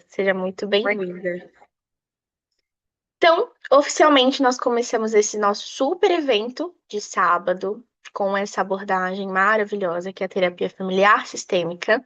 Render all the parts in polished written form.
Seja muito bem-vinda. Então, oficialmente, nós começamos esse nosso super evento de sábado com essa abordagem maravilhosa que é a terapia familiar sistêmica.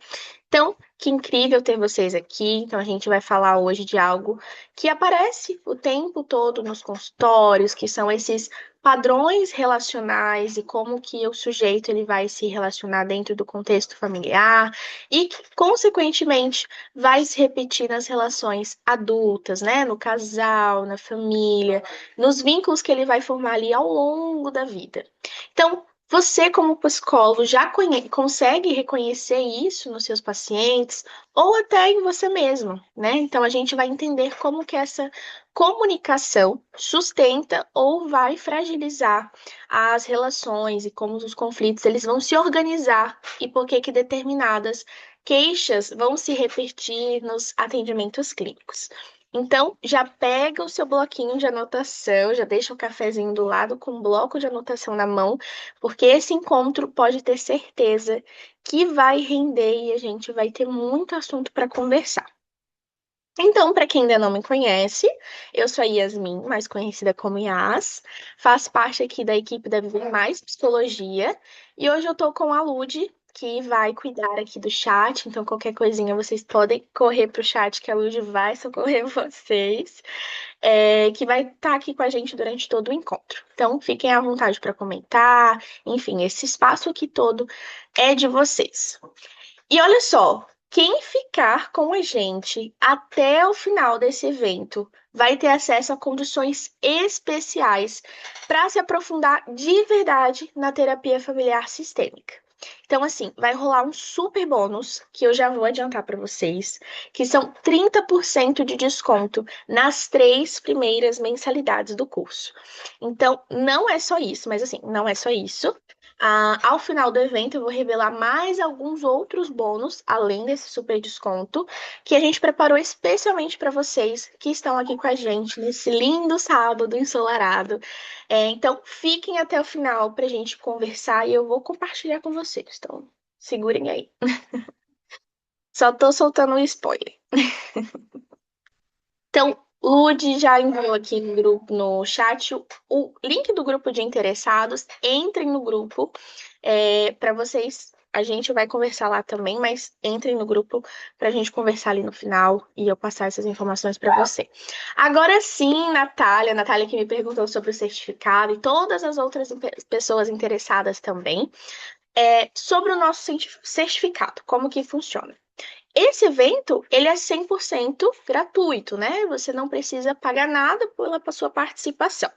Então, que incrível ter vocês aqui. Então, a gente vai falar hoje de algo que aparece o tempo todo nos consultórios, que são esses padrões relacionais e como que o sujeito ele vai se relacionar dentro do contexto familiar e que, consequentemente, vai se repetir nas relações adultas, né? No casal, na família, nos vínculos que ele vai formar ali ao longo da vida. Então, você, como psicólogo, já consegue reconhecer isso nos seus pacientes ou até em você mesmo, né? Então, a gente vai entender como que essa comunicação sustenta ou vai fragilizar as relações e como os conflitos eles vão se organizar e por que que determinadas queixas vão se repetir nos atendimentos clínicos. Então, já pega o seu bloquinho de anotação, já deixa o cafezinho do lado com um bloco de anotação na mão, porque esse encontro pode ter certeza que vai render e a gente vai ter muito assunto para conversar. Então, para quem ainda não me conhece, eu sou a Yasmin, mais conhecida como Yas, faço parte aqui da equipe da Viver Mais Psicologia, e hoje eu estou com a Lud, que vai cuidar aqui do chat, então qualquer coisinha vocês podem correr para o chat, que a Lud vai socorrer vocês, que vai estar aqui com a gente durante todo o encontro. Então, fiquem à vontade para comentar, enfim, esse espaço aqui todo é de vocês. E olha só, quem ficar com a gente até o final desse evento vai ter acesso a condições especiais para se aprofundar de verdade na terapia familiar sistêmica. Então, assim, vai rolar um super bônus que eu já vou adiantar para vocês, que são 30% de desconto nas 3 primeiras mensalidades do curso. Então, não é só isso, mas assim, não é só isso. Ao final do evento, eu vou revelar mais alguns outros bônus, além desse super desconto, que a gente preparou especialmente para vocês que estão aqui com a gente nesse lindo sábado ensolarado. Então, fiquem até o final para a gente conversar e eu vou compartilhar com vocês. Então, segurem aí. Só tô soltando um spoiler. Então, Lud já enviou aqui no grupo, no chat, o link do grupo de interessados. Entrem no grupo para vocês. A gente vai conversar lá também, mas entrem no grupo para a gente conversar ali no final e eu passar essas informações para você. Agora sim, Natália, Natália que me perguntou sobre o certificado e todas as outras pessoas interessadas também, sobre o nosso certificado, como que funciona. Esse evento, ele é 100% gratuito, né? Você não precisa pagar nada pela sua participação.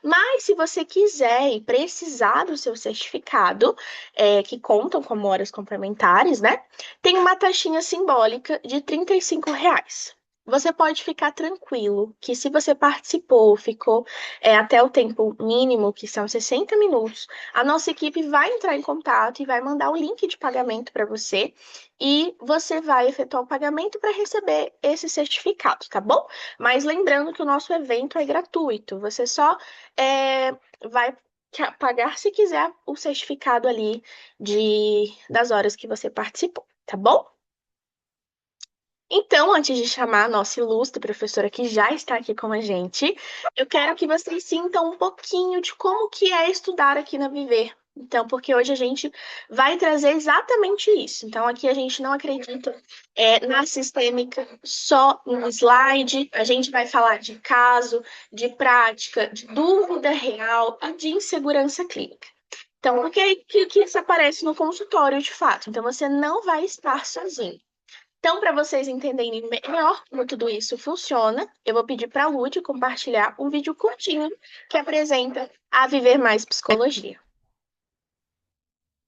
Mas se você quiser e precisar do seu certificado, que contam como horas complementares, né? Tem uma taxinha simbólica de R$ 35. Você pode ficar tranquilo que se você participou, ficou até o tempo mínimo, que são 60 minutos, a nossa equipe vai entrar em contato e vai mandar o link de pagamento para você e você vai efetuar o pagamento para receber esse certificado, tá bom? Mas lembrando que o nosso evento é gratuito, você só vai pagar se quiser o certificado ali das horas que você participou, tá bom? Então, antes de chamar a nossa ilustre professora que já está aqui com a gente, eu quero que vocês sintam um pouquinho de como que é estudar aqui na Viver. Então, porque hoje a gente vai trazer exatamente isso. Então, aqui a gente não acredita na sistêmica só no slide, a gente vai falar de caso, de prática, de dúvida real e de insegurança clínica. Então, o que isso aparece no consultório de fato? Então, você não vai estar sozinho. Então, para vocês entenderem melhor como tudo isso funciona, eu vou pedir para a Lud compartilhar um vídeo curtinho que apresenta a Viver Mais Psicologia.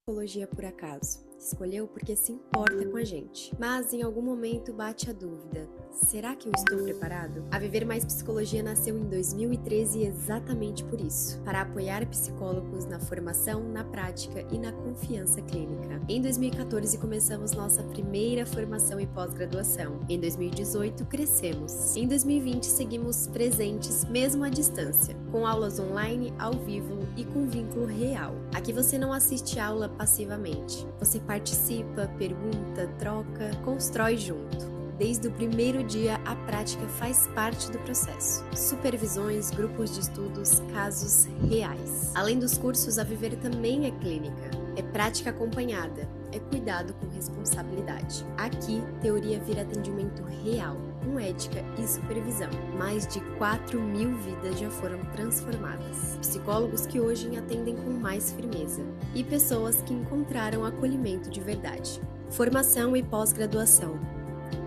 Psicologia por acaso. Escolheu porque se importa com a gente. Mas em algum momento bate a dúvida: será que eu estou preparado? A Viver Mais Psicologia nasceu em 2013 exatamente por isso, para apoiar psicólogos na formação, na prática e na confiança clínica. Em 2014 começamos nossa primeira formação e pós-graduação. Em 2018 crescemos. Em 2020 seguimos presentes mesmo à distância, com aulas online, ao vivo e com vínculo real. Aqui você não assiste aula passivamente. Você participa, pergunta, troca, constrói junto. Desde o primeiro dia, a prática faz parte do processo. Supervisões, grupos de estudos, casos reais. Além dos cursos, a Viver também é clínica. É prática acompanhada, é cuidado com responsabilidade. Aqui, teoria vira atendimento real, com ética e supervisão. Mais de 4.000 vidas já foram transformadas. Psicólogos que hoje atendem com mais firmeza. E pessoas que encontraram acolhimento de verdade. Formação e pós-graduação.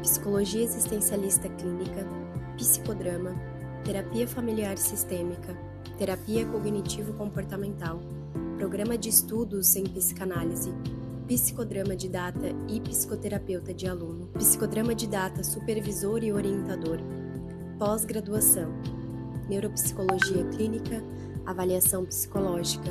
Psicologia existencialista clínica, psicodrama, terapia familiar sistêmica, terapia cognitivo-comportamental, programa de estudos em psicanálise, psicodrama didata e psicoterapeuta de aluno, psicodrama didata supervisor e orientador, pós-graduação, neuropsicologia clínica, avaliação psicológica,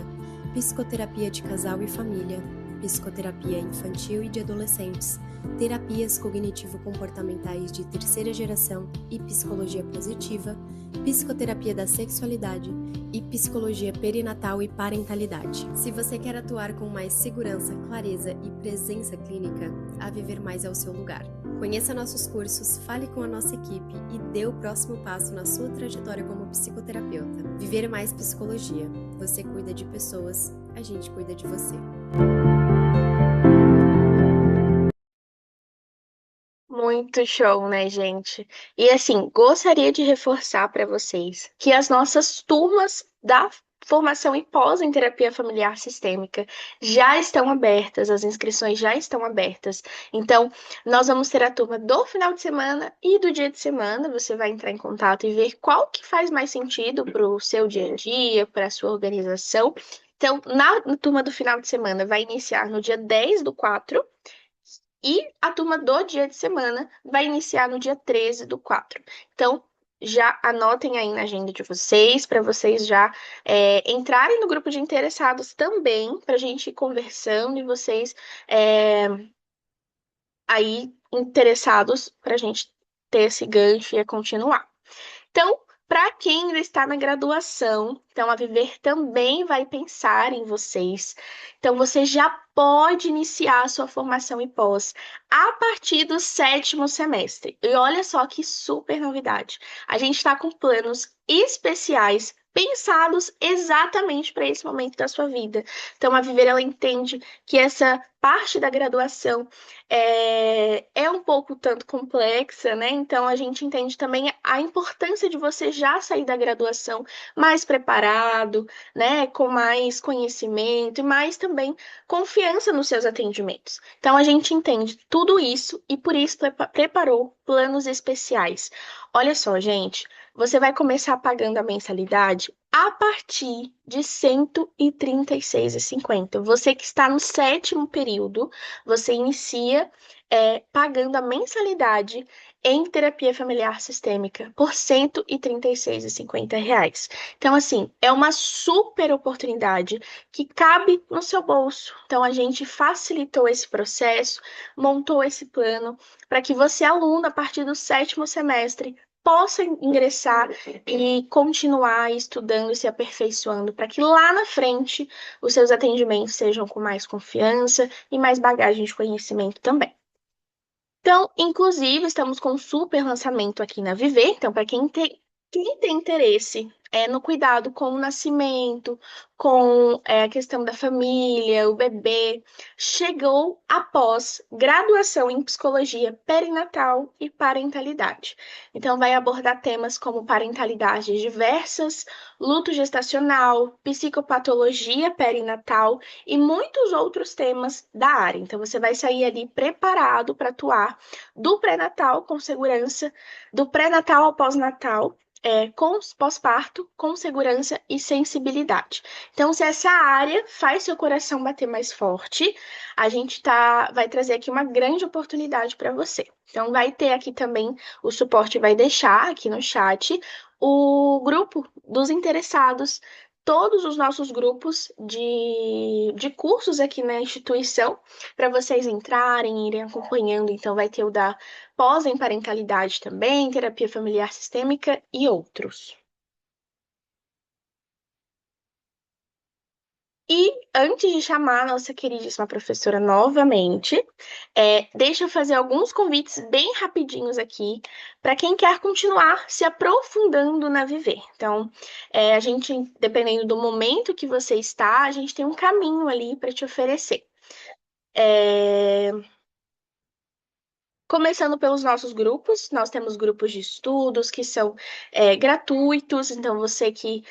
psicoterapia de casal e família, psicoterapia infantil e de adolescentes, terapias cognitivo-comportamentais de terceira geração e psicologia positiva, psicoterapia da sexualidade e psicologia perinatal e parentalidade. Se você quer atuar com mais segurança, clareza e presença clínica, a Viver Mais é o seu lugar. Conheça nossos cursos, fale com a nossa equipe e dê o próximo passo na sua trajetória como psicoterapeuta. Viver Mais Psicologia. Você cuida de pessoas, a gente cuida de você. Muito show, né, gente? E assim, gostaria de reforçar para vocês que as nossas turmas da formação e pós em terapia familiar sistêmica já estão abertas, as inscrições já estão abertas. Então, nós vamos ter a turma do final de semana e do dia de semana. Você vai entrar em contato e ver qual que faz mais sentido para o seu dia a dia, para a sua organização. Então, na turma do final de semana vai iniciar no dia 10/4. E a turma do dia de semana vai iniciar no dia 13/4. Então, já anotem aí na agenda de vocês, para vocês já entrarem no grupo de interessados também, para a gente ir conversando e vocês aí interessados, para a gente ter esse gancho e continuar. Então, para quem ainda está na graduação, então a Viver também vai pensar em vocês. Então, você já pode iniciar a sua formação e pós a partir do 7º semestre. E olha só que super novidade. A gente está com planos especiais pensados exatamente para esse momento da sua vida. Então, a Viver, ela entende que essa parte da graduação é um pouco tanto complexa, né? Então, a gente entende também a importância de você já sair da graduação mais preparado, né? Com mais conhecimento e mais também confiança nos seus atendimentos. Então, a gente entende tudo isso e por isso preparou planos especiais. Olha só, gente, você vai começar pagando a mensalidade a partir de R$ 136,50. Você que está no 7º período, você inicia pagando a mensalidade em terapia familiar sistêmica por R$ 136,50. Então, assim, é uma super oportunidade que cabe no seu bolso. Então, a gente facilitou esse processo, montou esse plano para que você, aluno, a partir do 7º semestre, possa ingressar e continuar estudando e se aperfeiçoando para que lá na frente os seus atendimentos sejam com mais confiança e mais bagagem de conhecimento também. Então, inclusive, estamos com um super lançamento aqui na Viver. Então, para quem tem interesse no cuidado com o nascimento, com a questão da família, o bebê, chegou após graduação em psicologia perinatal e parentalidade. Então, vai abordar temas como parentalidades diversas, luto gestacional, psicopatologia perinatal e muitos outros temas da área. Então, você vai sair ali preparado para atuar do pré-natal com segurança, do pré-natal ao pós-natal, com pós-parto, com segurança e sensibilidade. Então, se essa área faz seu coração bater mais forte, a gente vai trazer aqui uma grande oportunidade para você. Então, vai ter aqui também, o suporte vai deixar aqui no chat o grupo dos interessados, todos os nossos grupos de cursos aqui na instituição, para vocês entrarem, irem acompanhando. Então, vai ter o da pós em parentalidade também, terapia familiar sistêmica e outros. E antes de chamar a nossa queridíssima professora novamente, deixa eu fazer alguns convites bem rapidinhos aqui para quem quer continuar se aprofundando na Viver. Então, a gente, dependendo do momento que você está, a gente tem um caminho ali para te oferecer. É, Começando pelos nossos grupos, nós temos grupos de estudos que são gratuitos, então você que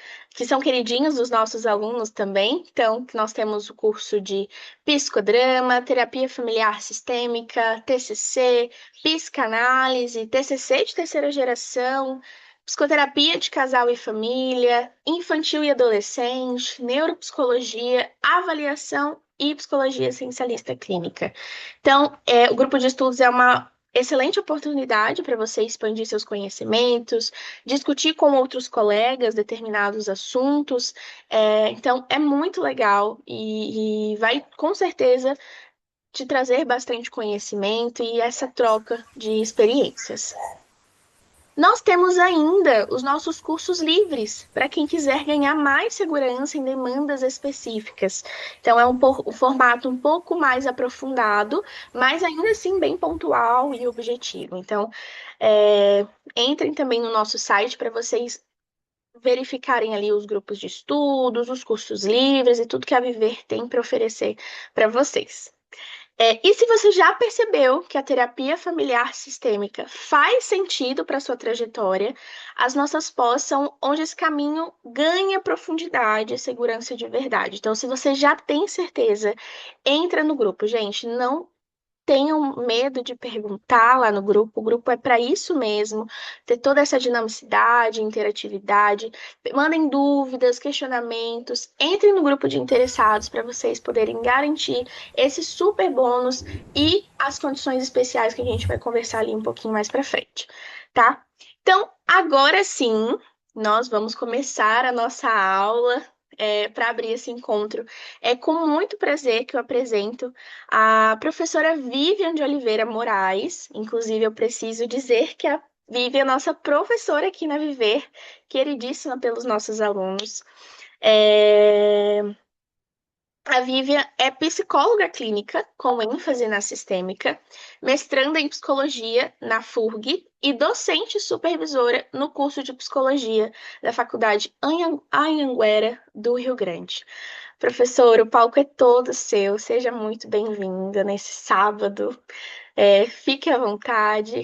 são queridinhos dos nossos alunos também. Então, nós temos o curso de psicodrama, terapia familiar sistêmica, TCC, psicanálise, TCC de terceira geração, psicoterapia de casal e família, infantil e adolescente, neuropsicologia, avaliação e psicologia essencialista clínica. Então, o grupo de estudos é uma excelente oportunidade para você expandir seus conhecimentos, discutir com outros colegas determinados assuntos. Então, é muito legal e vai, com certeza, te trazer bastante conhecimento e essa troca de experiências. Nós temos ainda os nossos cursos livres para quem quiser ganhar mais segurança em demandas específicas. Então, é um formato um pouco mais aprofundado, mas ainda assim bem pontual e objetivo. Então, é, entrem também no nosso site para vocês verificarem ali os grupos de estudos, os cursos livres e tudo que a Viver tem para oferecer para vocês. E se você já percebeu que a terapia familiar sistêmica faz sentido para sua trajetória, as nossas pós são onde esse caminho ganha profundidade e segurança de verdade. Então, se você já tem certeza, entra no grupo, gente. Não tenham medo de perguntar lá no grupo. O grupo é para isso mesmo, ter toda essa dinamicidade, interatividade. Mandem dúvidas, questionamentos. Entrem no grupo de interessados para vocês poderem garantir esse super bônus e as condições especiais que a gente vai conversar ali um pouquinho mais para frente, tá? Então, agora sim, nós vamos começar a nossa aula. Para abrir esse encontro. É com muito prazer que eu apresento a professora Vivian de Oliveira Moraes. Inclusive, eu preciso dizer que a Vivian é nossa professora aqui na Viver, queridíssima pelos nossos alunos. É, A Vivian é psicóloga clínica, com ênfase na sistêmica, mestranda em psicologia na FURG e docente supervisora no curso de psicologia da Faculdade Anhanguera do Rio Grande. Professor, o palco é todo seu. Seja muito bem-vinda nesse sábado. Fique à vontade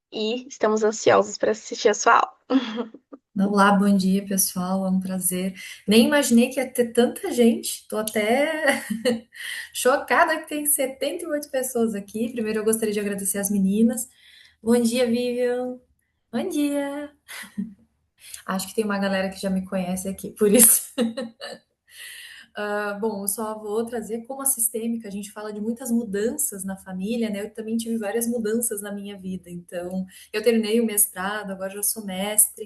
e estamos ansiosos para assistir a sua aula. Olá, bom dia, pessoal. É um prazer. Nem imaginei que ia ter tanta gente. Tô até chocada que tem 78 pessoas aqui. Primeiro, eu gostaria de agradecer as meninas. Bom dia, Vivian. Bom dia. Acho que tem uma galera que já me conhece aqui, por isso. Bom, eu só vou trazer como a sistêmica, a gente fala de muitas mudanças na família, né? Eu também tive várias mudanças na minha vida. Então, eu terminei o mestrado, agora já sou mestre.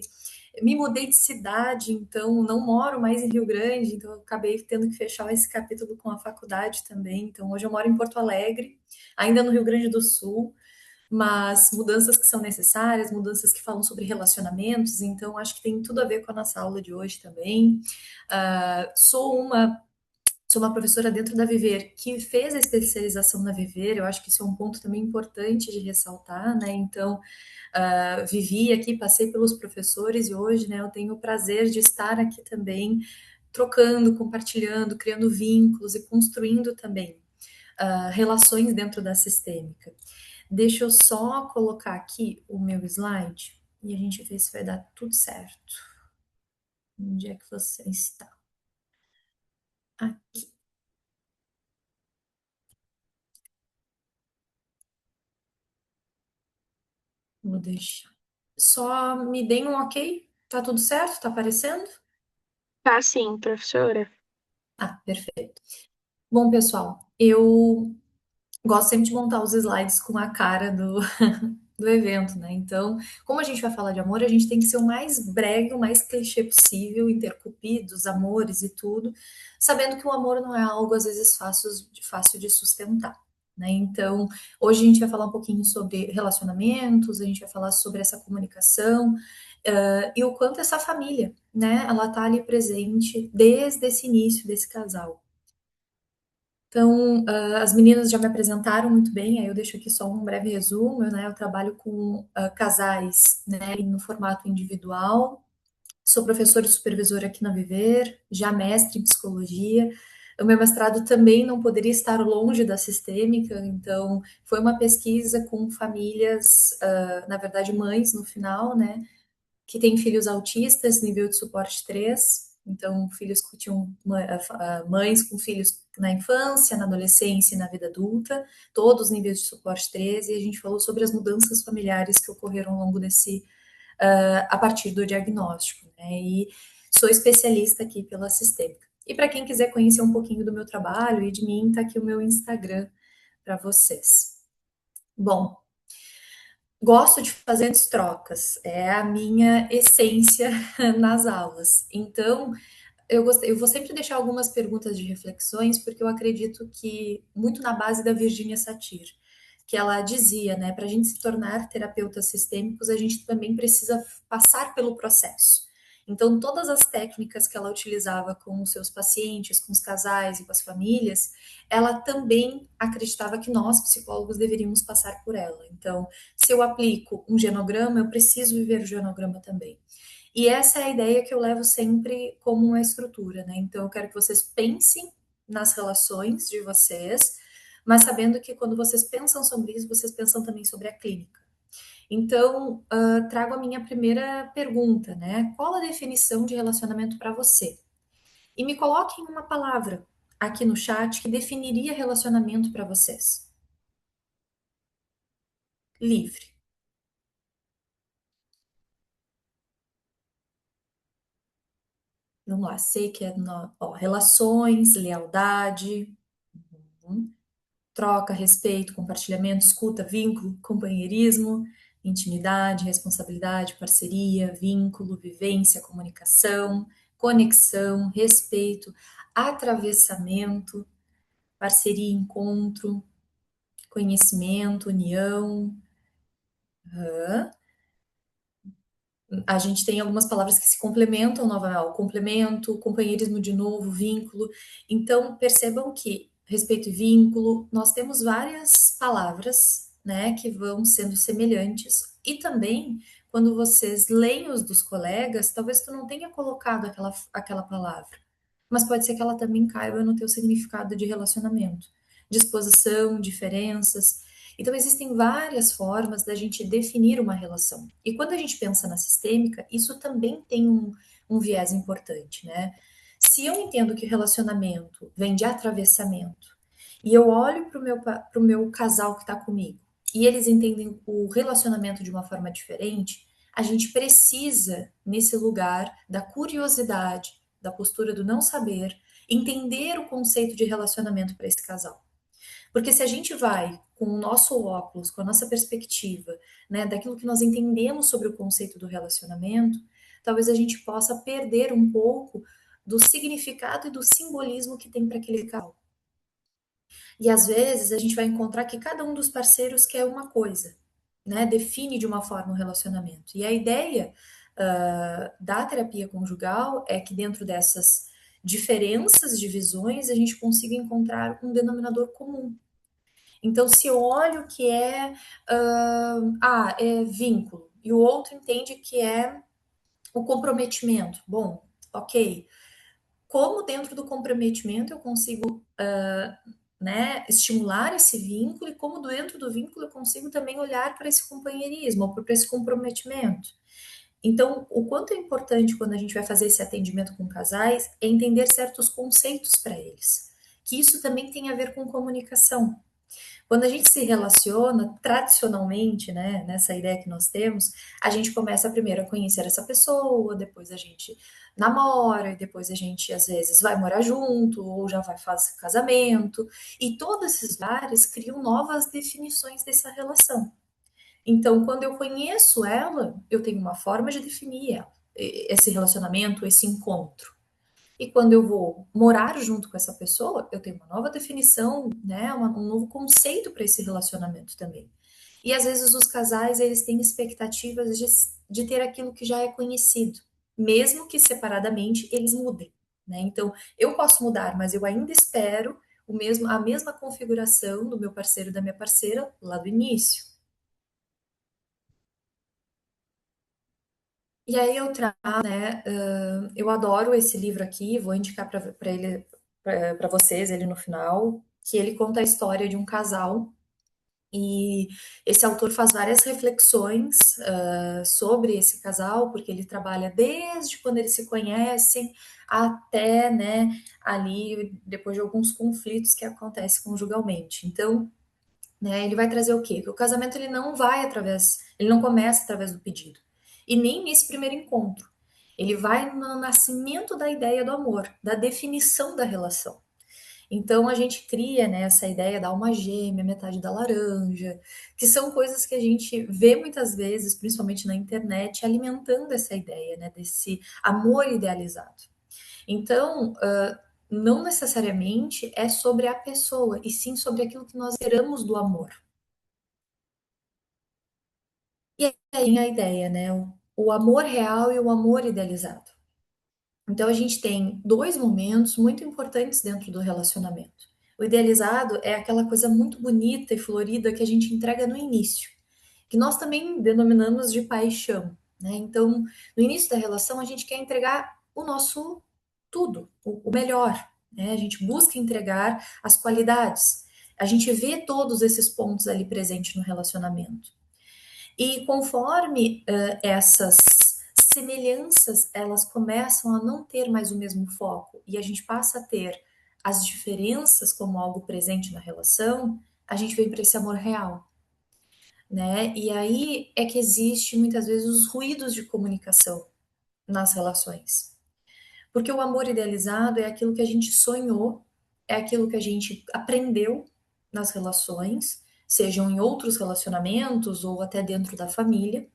Me mudei de cidade, então não moro mais em Rio Grande, então eu acabei tendo que fechar esse capítulo com a faculdade também. Então, hoje eu moro em Porto Alegre, ainda no Rio Grande do Sul, mas mudanças que são necessárias, mudanças que falam sobre relacionamentos, então acho que tem tudo a ver com a nossa aula de hoje também. Sou uma professora dentro da Viver que fez a especialização na Viver, eu acho que isso é um ponto também importante de ressaltar, né? Então, vivi aqui, passei pelos professores e hoje, né, eu tenho o prazer de estar aqui também, trocando, compartilhando, criando vínculos e construindo também relações dentro da sistêmica. Deixa eu só colocar aqui o meu slide e a gente vê se vai dar tudo certo. Onde é que você está? Aqui. Vou deixar. Só me deem um ok? Tá tudo certo? Tá aparecendo? Tá sim, professora. Perfeito. Bom, pessoal, eu gosto sempre de montar os slides com a cara do evento, né? Então, como a gente vai falar de amor, a gente tem que ser o mais brega, o mais clichê possível, em ter cupidos, amores e tudo, sabendo que o amor não é algo, às vezes, fácil de sustentar. Né? Então, hoje a gente vai falar um pouquinho sobre relacionamentos, a gente vai falar sobre essa comunicação e o quanto essa família, né, ela tá ali presente desde esse início desse casal. Então, as meninas já me apresentaram muito bem, aí eu deixo aqui só um breve resumo, né? Eu trabalho com casais, né, no formato individual, sou professora e supervisora aqui na Viver, já mestre em psicologia. O meu mestrado também não poderia estar longe da sistêmica, então foi uma pesquisa com famílias, na verdade, mães no final, né, que têm filhos autistas, nível de suporte 3. Então, filhos que tinham mães com filhos na infância, na adolescência e na vida adulta, todos os níveis de suporte 3, e a gente falou sobre as mudanças familiares que ocorreram ao longo desse, a partir do diagnóstico, né? E sou especialista aqui pela Sistêmica. E para quem quiser conhecer um pouquinho do meu trabalho e de mim, tá aqui o meu Instagram para vocês. Bom, gosto de fazer as trocas, é a minha essência nas aulas. Então, eu vou sempre deixar algumas perguntas de reflexões, porque eu acredito que muito na base da Virginia Satir, que ela dizia, né, para a gente se tornar terapeutas sistêmicos, a gente também precisa passar pelo processo. Então, todas as técnicas que ela utilizava com os seus pacientes, com os casais e com as famílias, ela também acreditava que nós, psicólogos, deveríamos passar por ela. Então, se eu aplico um genograma, eu preciso viver o genograma também. E essa é a ideia que eu levo sempre como uma estrutura, né? Então, eu quero que vocês pensem nas relações de vocês, mas sabendo que quando vocês pensam sobre isso, vocês pensam também sobre a clínica. Então, trago a minha primeira pergunta, né? Qual a definição de relacionamento para você? E me coloquem uma palavra aqui no chat que definiria relacionamento para vocês. Livre. Vamos lá, sei que é relações, lealdade, troca, respeito, compartilhamento, escuta, vínculo, companheirismo, intimidade, responsabilidade, parceria, vínculo, vivência, comunicação, conexão, respeito, atravessamento, parceria, encontro, conhecimento, união. A gente tem algumas palavras que se complementam novamente, o complemento, companheirismo de novo, vínculo. Então, percebam que respeito e vínculo, nós temos várias palavras, né, que vão sendo semelhantes. E também, quando vocês leem os dos colegas, talvez tu não tenha colocado aquela palavra, mas pode ser que ela também caiba no teu significado de relacionamento, disposição, diferenças. Então, existem várias formas da gente definir uma relação. E quando a gente pensa na sistêmica, isso também tem um viés importante, né? Se eu entendo que relacionamento vem de atravessamento, e eu olho para o meu casal que está comigo, e eles entendem o relacionamento de uma forma diferente, a gente precisa, nesse lugar da curiosidade, da postura do não saber, entender o conceito de relacionamento para esse casal. Porque se a gente vai com o nosso óculos, com a nossa perspectiva, né, daquilo que nós entendemos sobre o conceito do relacionamento, talvez a gente possa perder um pouco do significado e do simbolismo que tem para aquele casal. E às vezes a gente vai encontrar que cada um dos parceiros quer uma coisa, né? Define de uma forma o relacionamento. E a ideia da terapia conjugal é que dentro dessas diferenças de visões a gente consiga encontrar um denominador comum. Então, se eu olho que é vínculo, e o outro entende que é o comprometimento, bom, ok. Como dentro do comprometimento eu consigo né, estimular esse vínculo e como dentro do vínculo eu consigo também olhar para esse companheirismo ou para esse comprometimento. Então, o quanto é importante quando a gente vai fazer esse atendimento com casais é entender certos conceitos para eles, que isso também tem a ver com comunicação. Quando a gente se relaciona, tradicionalmente, né, nessa ideia que nós temos, a gente começa primeiro a conhecer essa pessoa, depois a gente namora, e depois a gente, às vezes, vai morar junto, ou já vai fazer casamento, e todos esses lugares criam novas definições dessa relação. Então, quando eu conheço ela, eu tenho uma forma de definir ela, esse relacionamento, esse encontro. E quando eu vou morar junto com essa pessoa, eu tenho uma nova definição, né, um novo conceito para esse relacionamento também. E às vezes os casais, eles têm expectativas de ter aquilo que já é conhecido, mesmo que separadamente eles mudem, né? Então, eu posso mudar, mas eu ainda espero a mesma configuração do meu parceiro e da minha parceira lá do início. E aí eu trago, né? Eu adoro esse livro aqui, vou indicar para ele, para vocês, ele no final, que ele conta a história de um casal. E esse autor faz várias reflexões sobre esse casal, porque ele trabalha desde quando eles se conhecem até, né, ali depois de alguns conflitos que acontecem conjugalmente. Então, né, ele vai trazer o quê? Que o casamento ele não começa através do pedido. E nem nesse primeiro encontro. Ele vai no nascimento da ideia do amor, da definição da relação. Então a gente cria, né, essa ideia da alma gêmea, metade da laranja, que são coisas que a gente vê muitas vezes, principalmente na internet, alimentando essa ideia, né, desse amor idealizado. Então, não necessariamente é sobre a pessoa, e sim sobre aquilo que nós esperamos do amor. E aí tem a ideia, né, o amor real e o amor idealizado. Então a gente tem dois momentos muito importantes dentro do relacionamento. O idealizado é aquela coisa muito bonita e florida que a gente entrega no início, que nós também denominamos de paixão, né? Então, no início da relação a gente quer entregar o nosso tudo, o melhor, né? A gente busca entregar as qualidades. A gente vê todos esses pontos ali presentes no relacionamento. E conforme essas semelhanças elas começam a não ter mais o mesmo foco e a gente passa a ter as diferenças como algo presente na relação, a gente vem para esse amor real, né? E aí é que existe muitas vezes os ruídos de comunicação nas relações. Porque o amor idealizado é aquilo que a gente sonhou, é aquilo que a gente aprendeu nas relações, sejam em outros relacionamentos ou até dentro da família,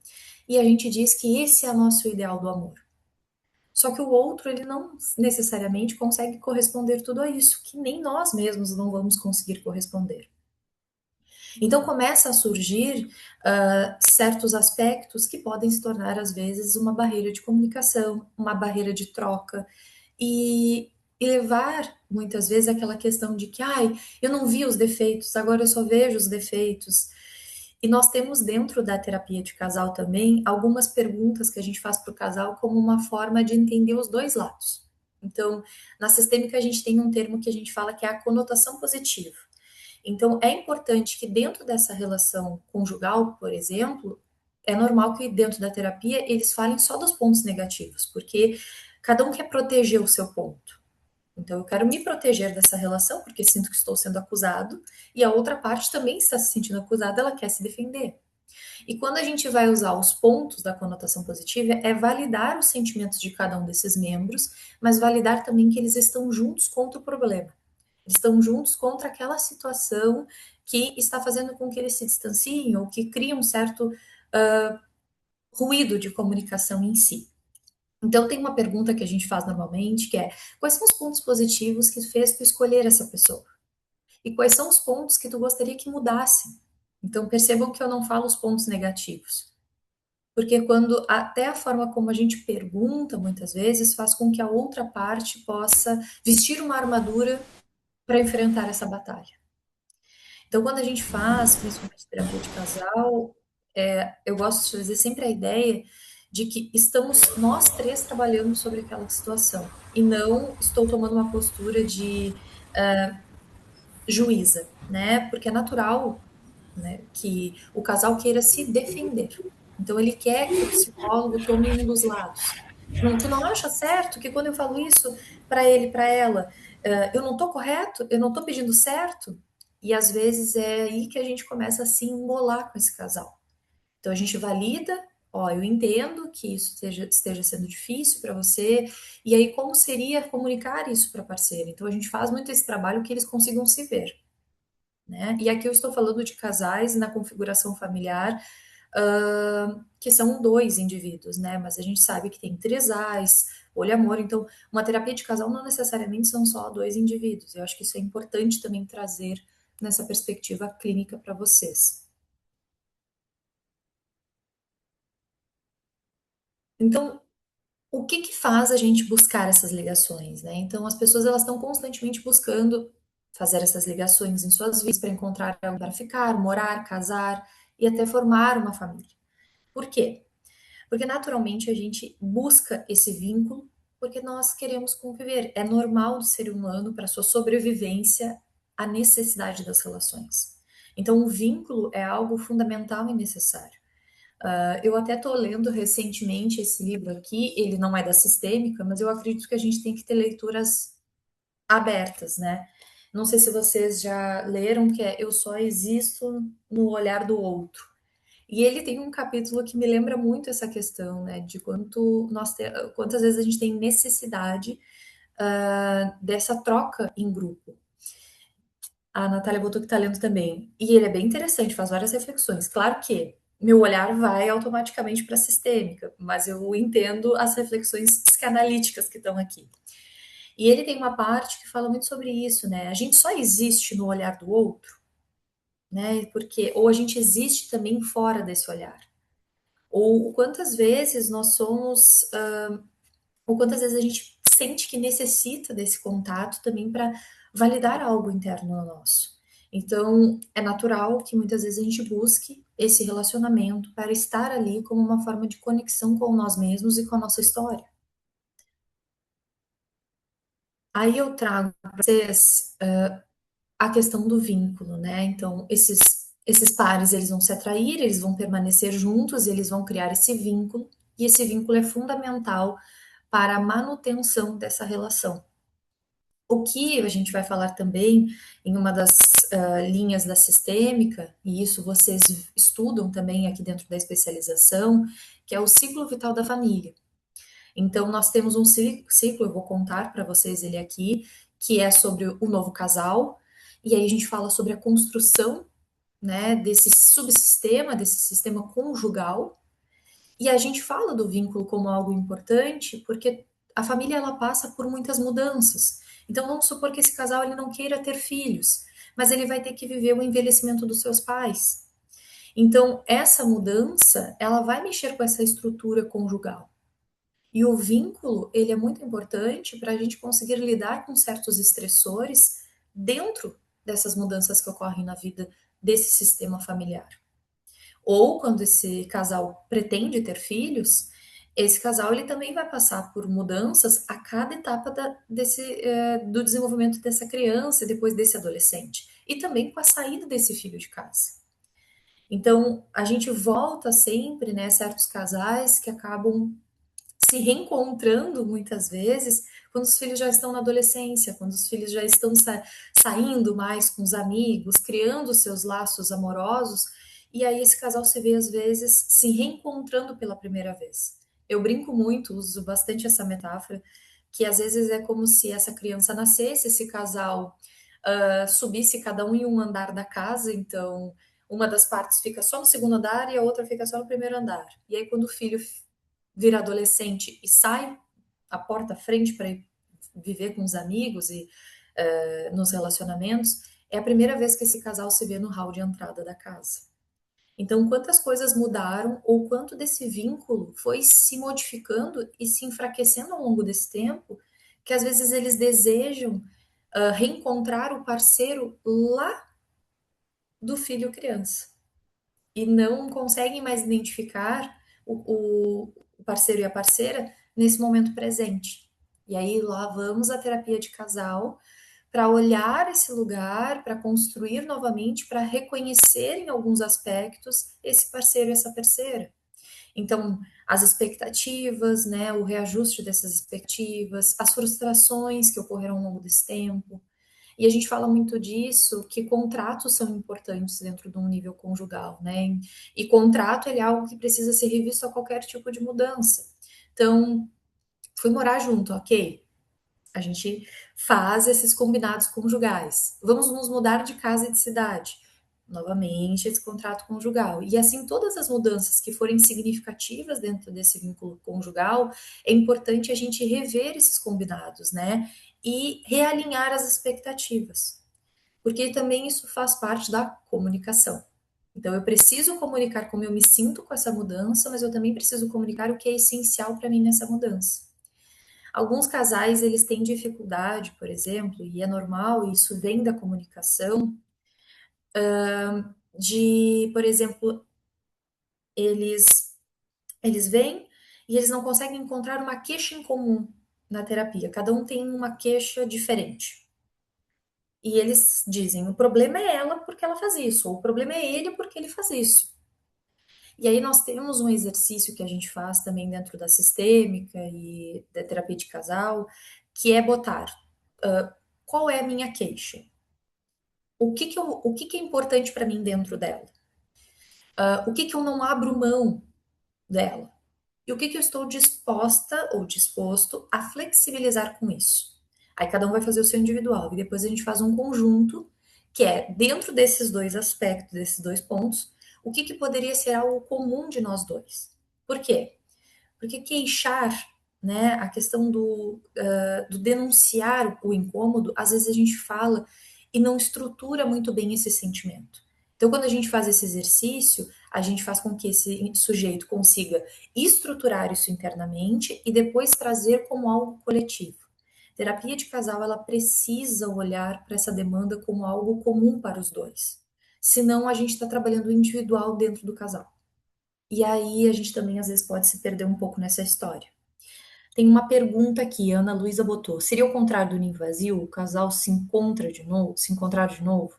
e a gente diz que esse é o nosso ideal do amor. Só que o outro, ele não necessariamente consegue corresponder tudo a isso, que nem nós mesmos não vamos conseguir corresponder. Então começa a surgir certos aspectos que podem se tornar, às vezes, uma barreira de comunicação, uma barreira de troca, e levar muitas vezes aquela questão de que, ai, eu não vi os defeitos, agora eu só vejo os defeitos. E nós temos dentro da terapia de casal também algumas perguntas que a gente faz para o casal como uma forma de entender os dois lados. Então, na sistêmica a gente tem um termo que a gente fala que é a conotação positiva. Então, é importante que dentro dessa relação conjugal, por exemplo, é normal que dentro da terapia eles falem só dos pontos negativos, porque cada um quer proteger o seu ponto. Então, eu quero me proteger dessa relação, porque sinto que estou sendo acusado, e a outra parte também está se sentindo acusada, ela quer se defender. E quando a gente vai usar os pontos da conotação positiva, é validar os sentimentos de cada um desses membros, mas validar também que eles estão juntos contra o problema. Eles estão juntos contra aquela situação que está fazendo com que eles se distanciem ou que cria um certo ruído de comunicação em si. Então, tem uma pergunta que a gente faz normalmente, que é: quais são os pontos positivos que fez tu escolher essa pessoa? E quais são os pontos que tu gostaria que mudasse? Então, percebam que eu não falo os pontos negativos. Porque quando até a forma como a gente pergunta, muitas vezes, faz com que a outra parte possa vestir uma armadura para enfrentar essa batalha. Então, quando a gente faz, principalmente terapia de casal, eu gosto de trazer sempre a ideia de que estamos nós três trabalhando sobre aquela situação e não estou tomando uma postura de juíza, né? Porque é natural, né, que o casal queira se defender. Então ele quer que o psicólogo tome um dos lados. Não, tu não acha certo que quando eu falo isso para ele, para ela, eu não tô correto? Eu não tô pedindo certo? E às vezes é aí que a gente começa a se embolar com esse casal. Então a gente valida, ó, eu entendo que isso esteja sendo difícil para você, e aí como seria comunicar isso para a parceira? Então a gente faz muito esse trabalho que eles consigam se ver, né? E aqui eu estou falando de casais na configuração familiar, que são dois indivíduos, né? Mas a gente sabe que tem trisais, poliamor, então uma terapia de casal não necessariamente são só dois indivíduos. Eu acho que isso é importante também trazer nessa perspectiva clínica para vocês. Então, o que que faz a gente buscar essas ligações, né? Então, as pessoas elas estão constantemente buscando fazer essas ligações em suas vidas para encontrar alguém para ficar, morar, casar e até formar uma família. Por quê? Porque naturalmente a gente busca esse vínculo porque nós queremos conviver. É normal do ser humano, para sua sobrevivência, a necessidade das relações. Então, o vínculo é algo fundamental e necessário. Eu até estou lendo recentemente esse livro aqui, ele não é da sistêmica, mas eu acredito que a gente tem que ter leituras abertas, né? Não sei se vocês já leram, que é Eu Só Existo no Olhar do Outro. E ele tem um capítulo que me lembra muito essa questão, né? De quantas vezes a gente tem necessidade dessa troca em grupo. A Natália botou que está lendo também. E ele é bem interessante, faz várias reflexões. Claro que meu olhar vai automaticamente para a sistêmica, mas eu entendo as reflexões psicanalíticas que estão aqui. E ele tem uma parte que fala muito sobre isso, né? A gente só existe no olhar do outro, né? Porque ou a gente existe também fora desse olhar. Ou quantas vezes nós somos, ou quantas vezes a gente sente que necessita desse contato também para validar algo interno no nosso. Então, é natural que muitas vezes a gente busque esse relacionamento para estar ali como uma forma de conexão com nós mesmos e com a nossa história. Aí eu trago para vocês a questão do vínculo, né? Então, esses pares, eles vão se atrair, eles vão permanecer juntos, eles vão criar esse vínculo, e esse vínculo é fundamental para a manutenção dessa relação. O que a gente vai falar também em uma das linhas da sistêmica, e isso vocês estudam também aqui dentro da especialização, que é o ciclo vital da família. Então, nós temos um ciclo, eu vou contar para vocês ele aqui, que é sobre o novo casal, e aí a gente fala sobre a construção, né, desse subsistema, desse sistema conjugal, e a gente fala do vínculo como algo importante, porque a família ela passa por muitas mudanças. Então vamos supor que esse casal ele não queira ter filhos, mas ele vai ter que viver o envelhecimento dos seus pais. Então essa mudança, ela vai mexer com essa estrutura conjugal. E o vínculo, ele é muito importante para a gente conseguir lidar com certos estressores dentro dessas mudanças que ocorrem na vida desse sistema familiar. Ou quando esse casal pretende ter filhos, esse casal ele também vai passar por mudanças a cada etapa do desenvolvimento dessa criança e depois desse adolescente. E também com a saída desse filho de casa. Então, a gente volta sempre, né, certos casais que acabam se reencontrando muitas vezes quando os filhos já estão na adolescência, quando os filhos já estão saindo mais com os amigos, criando seus laços amorosos, e aí esse casal se vê às vezes se reencontrando pela primeira vez. Eu brinco muito, uso bastante essa metáfora, que às vezes é como se essa criança nascesse, esse casal subisse cada um em um andar da casa, então uma das partes fica só no segundo andar e a outra fica só no primeiro andar. E aí quando o filho vira adolescente e sai a porta à frente para viver com os amigos e nos relacionamentos, é a primeira vez que esse casal se vê no hall de entrada da casa. Então, quantas coisas mudaram ou quanto desse vínculo foi se modificando e se enfraquecendo ao longo desse tempo, que às vezes eles desejam reencontrar o parceiro lá do filho criança e não conseguem mais identificar o parceiro e a parceira nesse momento presente. E aí lá vamos à terapia de casal para olhar esse lugar, para construir novamente, para reconhecer em alguns aspectos esse parceiro e essa parceira. Então, as expectativas, né, o reajuste dessas expectativas, as frustrações que ocorreram ao longo desse tempo. E a gente fala muito disso, que contratos são importantes dentro de um nível conjugal, né? E contrato é algo que precisa ser revisto a qualquer tipo de mudança. Então, fui morar junto, ok? A gente faz esses combinados conjugais. Vamos nos mudar de casa e de cidade. Novamente, esse contrato conjugal. E assim, todas as mudanças que forem significativas dentro desse vínculo conjugal, é importante a gente rever esses combinados, né? E realinhar as expectativas. Porque também isso faz parte da comunicação. Então, eu preciso comunicar como eu me sinto com essa mudança, mas eu também preciso comunicar o que é essencial para mim nessa mudança. Alguns casais, eles têm dificuldade, por exemplo, e é normal, e isso vem da comunicação, de, por exemplo, eles eles vêm e eles não conseguem encontrar uma queixa em comum na terapia. Cada um tem uma queixa diferente. E eles dizem: o problema é ela porque ela faz isso, ou o problema é ele porque ele faz isso. E aí nós temos um exercício que a gente faz também dentro da sistêmica e da terapia de casal, que é botar qual é a minha queixa? O que que é importante para mim dentro dela? O que que eu não abro mão dela? E o que que eu estou disposta ou disposto a flexibilizar com isso? Aí cada um vai fazer o seu individual e depois a gente faz um conjunto que é dentro desses dois aspectos, desses dois pontos, o que que poderia ser algo comum de nós dois? Por quê? Porque queixar, né, a questão do denunciar o incômodo, às vezes a gente fala e não estrutura muito bem esse sentimento. Então, quando a gente faz esse exercício, a gente faz com que esse sujeito consiga estruturar isso internamente e depois trazer como algo coletivo. Terapia de casal, ela precisa olhar para essa demanda como algo comum para os dois. Senão, a gente está trabalhando individual dentro do casal. E aí a gente também às vezes pode se perder um pouco nessa história. Tem uma pergunta aqui, a Ana Luísa botou: seria o contrário do ninho vazio? O casal se encontra de novo, se encontrar de novo?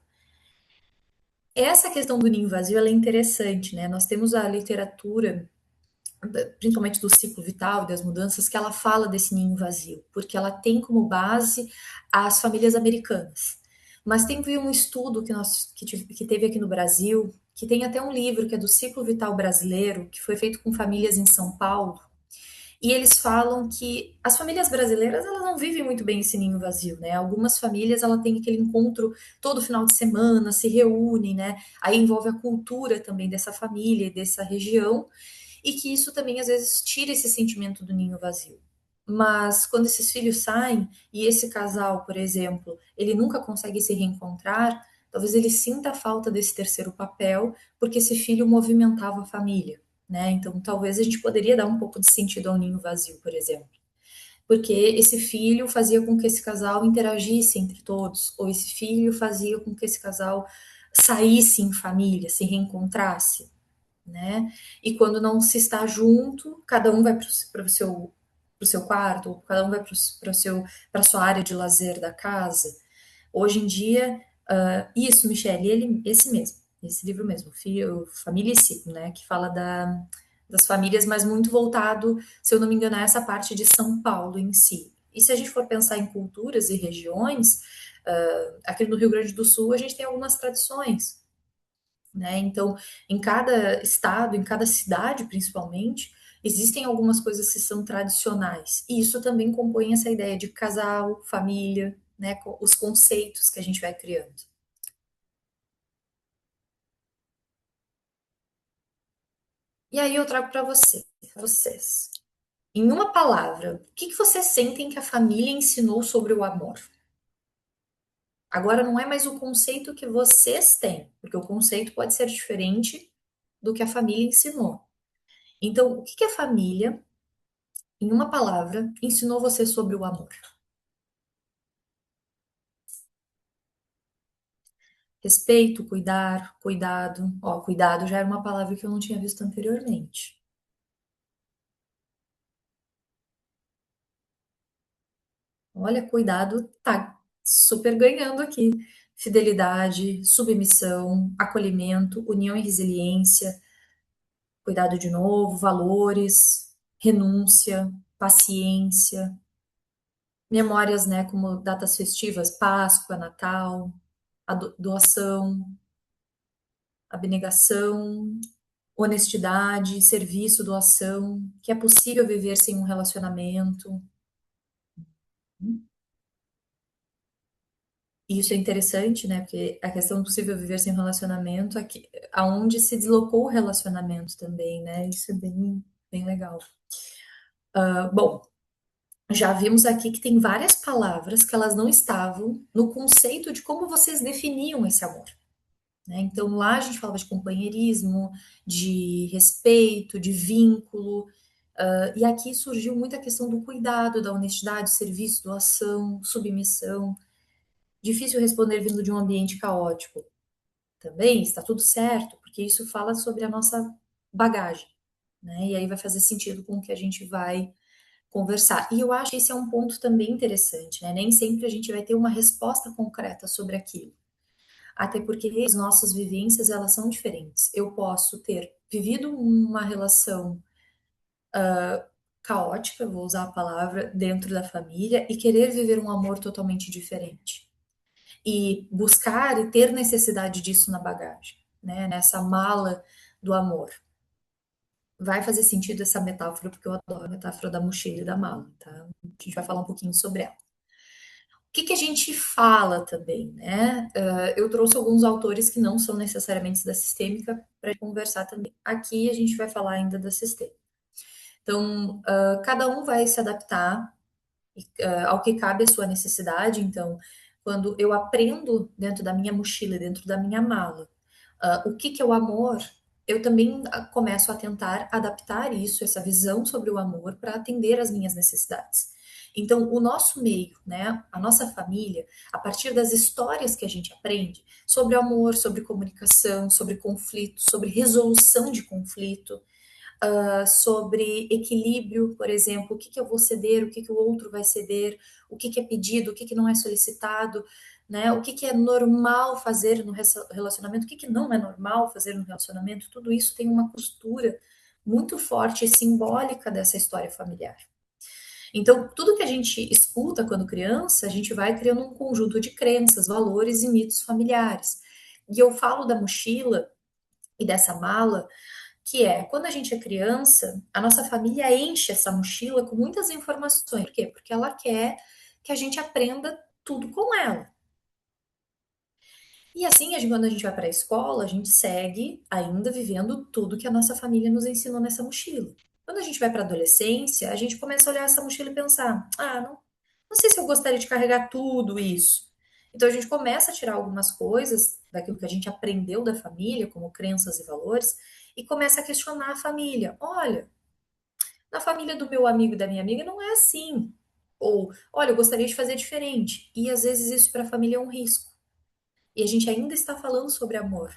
Essa questão do ninho vazio ela é interessante, né? Nós temos a literatura, principalmente do ciclo vital e das mudanças, que ela fala desse ninho vazio, porque ela tem como base as famílias americanas. Mas teve um estudo que teve aqui no Brasil, que tem até um livro que é do ciclo vital brasileiro, que foi feito com famílias em São Paulo, e eles falam que as famílias brasileiras elas não vivem muito bem esse ninho vazio, né? Algumas famílias ela tem aquele encontro todo final de semana, se reúnem, né? Aí envolve a cultura também dessa família e dessa região, e que isso também às vezes tira esse sentimento do ninho vazio. Mas quando esses filhos saem e esse casal, por exemplo, ele nunca consegue se reencontrar, talvez ele sinta a falta desse terceiro papel, porque esse filho movimentava a família, né? Então, talvez a gente poderia dar um pouco de sentido ao ninho vazio, por exemplo. Porque esse filho fazia com que esse casal interagisse entre todos, ou esse filho fazia com que esse casal saísse em família, se reencontrasse, né? E quando não se está junto, cada um vai para o seu quarto, ou cada um vai para a sua área de lazer da casa. Hoje em dia, isso, Michele, esse mesmo, esse livro mesmo, Filho, Família e Ciclo, né? Que fala das famílias, mas muito voltado, se eu não me engano, a essa parte de São Paulo em si. E se a gente for pensar em culturas e regiões, aqui no Rio Grande do Sul a gente tem algumas tradições, né? Então, em cada estado, em cada cidade, principalmente, existem algumas coisas que são tradicionais. E isso também compõe essa ideia de casal, família, né? Os conceitos que a gente vai criando. E aí eu trago para vocês. Em uma palavra, o que vocês sentem que a família ensinou sobre o amor? Agora não é mais o conceito que vocês têm, porque o conceito pode ser diferente do que a família ensinou. Então, o que a família em uma palavra, ensinou você sobre o amor? Respeito, cuidar, cuidado. Ó, cuidado já era uma palavra que eu não tinha visto anteriormente. Olha, cuidado tá super ganhando aqui. Fidelidade, submissão, acolhimento, união e resiliência, cuidado de novo, valores, renúncia, paciência, memórias, né, como datas festivas, Páscoa, Natal, a doação, abnegação, honestidade, serviço, doação, que é possível viver sem um relacionamento. E isso é interessante, né? Porque a questão possível viver sem um relacionamento, aqui, aonde se deslocou o relacionamento também, né? Isso é bem legal. Bom, já vimos aqui que tem várias palavras que elas não estavam no conceito de como vocês definiam esse amor. Né? Então, lá a gente falava de companheirismo, de respeito, de vínculo, E aqui surgiu muita questão do cuidado, da honestidade, serviço, doação, submissão. Difícil responder vindo de um ambiente caótico. Também está tudo certo, porque isso fala sobre a nossa bagagem, né? E aí vai fazer sentido com o que a gente vai conversar. E eu acho que esse é um ponto também interessante, né? Nem sempre a gente vai ter uma resposta concreta sobre aquilo. Até porque as nossas vivências, elas são diferentes. Eu posso ter vivido uma relação caótica, vou usar a palavra, dentro da família e querer viver um amor totalmente diferente. E buscar e ter necessidade disso na bagagem, né? Nessa mala do amor. Vai fazer sentido essa metáfora, porque eu adoro a metáfora da mochila e da mala, tá? A gente vai falar um pouquinho sobre ela. O que que a gente fala também, né? Eu trouxe alguns autores que não são necessariamente da sistêmica para conversar também. Aqui a gente vai falar ainda da sistêmica. Então, cada um vai se adaptar ao que cabe a sua necessidade. Então, quando eu aprendo dentro da minha mochila, dentro da minha mala, o que que é o amor, eu também começo a tentar adaptar isso, essa visão sobre o amor, para atender às minhas necessidades. Então, o nosso meio, né, a nossa família, a partir das histórias que a gente aprende sobre amor, sobre comunicação, sobre conflito, sobre resolução de conflito, sobre equilíbrio, por exemplo, o que que eu vou ceder, o que que o outro vai ceder, o que que é pedido, o que que não é solicitado, né? O que que é normal fazer no relacionamento, o que que não é normal fazer no relacionamento, tudo isso tem uma costura muito forte e simbólica dessa história familiar. Então, tudo que a gente escuta quando criança, a gente vai criando um conjunto de crenças, valores e mitos familiares. E eu falo da mochila e dessa mala que é, quando a gente é criança, a nossa família enche essa mochila com muitas informações. Por quê? Porque ela quer que a gente aprenda tudo com ela. E assim, quando a gente vai para a escola, a gente segue ainda vivendo tudo que a nossa família nos ensinou nessa mochila. Quando a gente vai para a adolescência, a gente começa a olhar essa mochila e pensar: não sei se eu gostaria de carregar tudo isso. Então a gente começa a tirar algumas coisas daquilo que a gente aprendeu da família, como crenças e valores, e começa a questionar a família. Olha, na família do meu amigo e da minha amiga não é assim. Ou, olha, eu gostaria de fazer diferente. E às vezes isso para a família é um risco. E a gente ainda está falando sobre amor.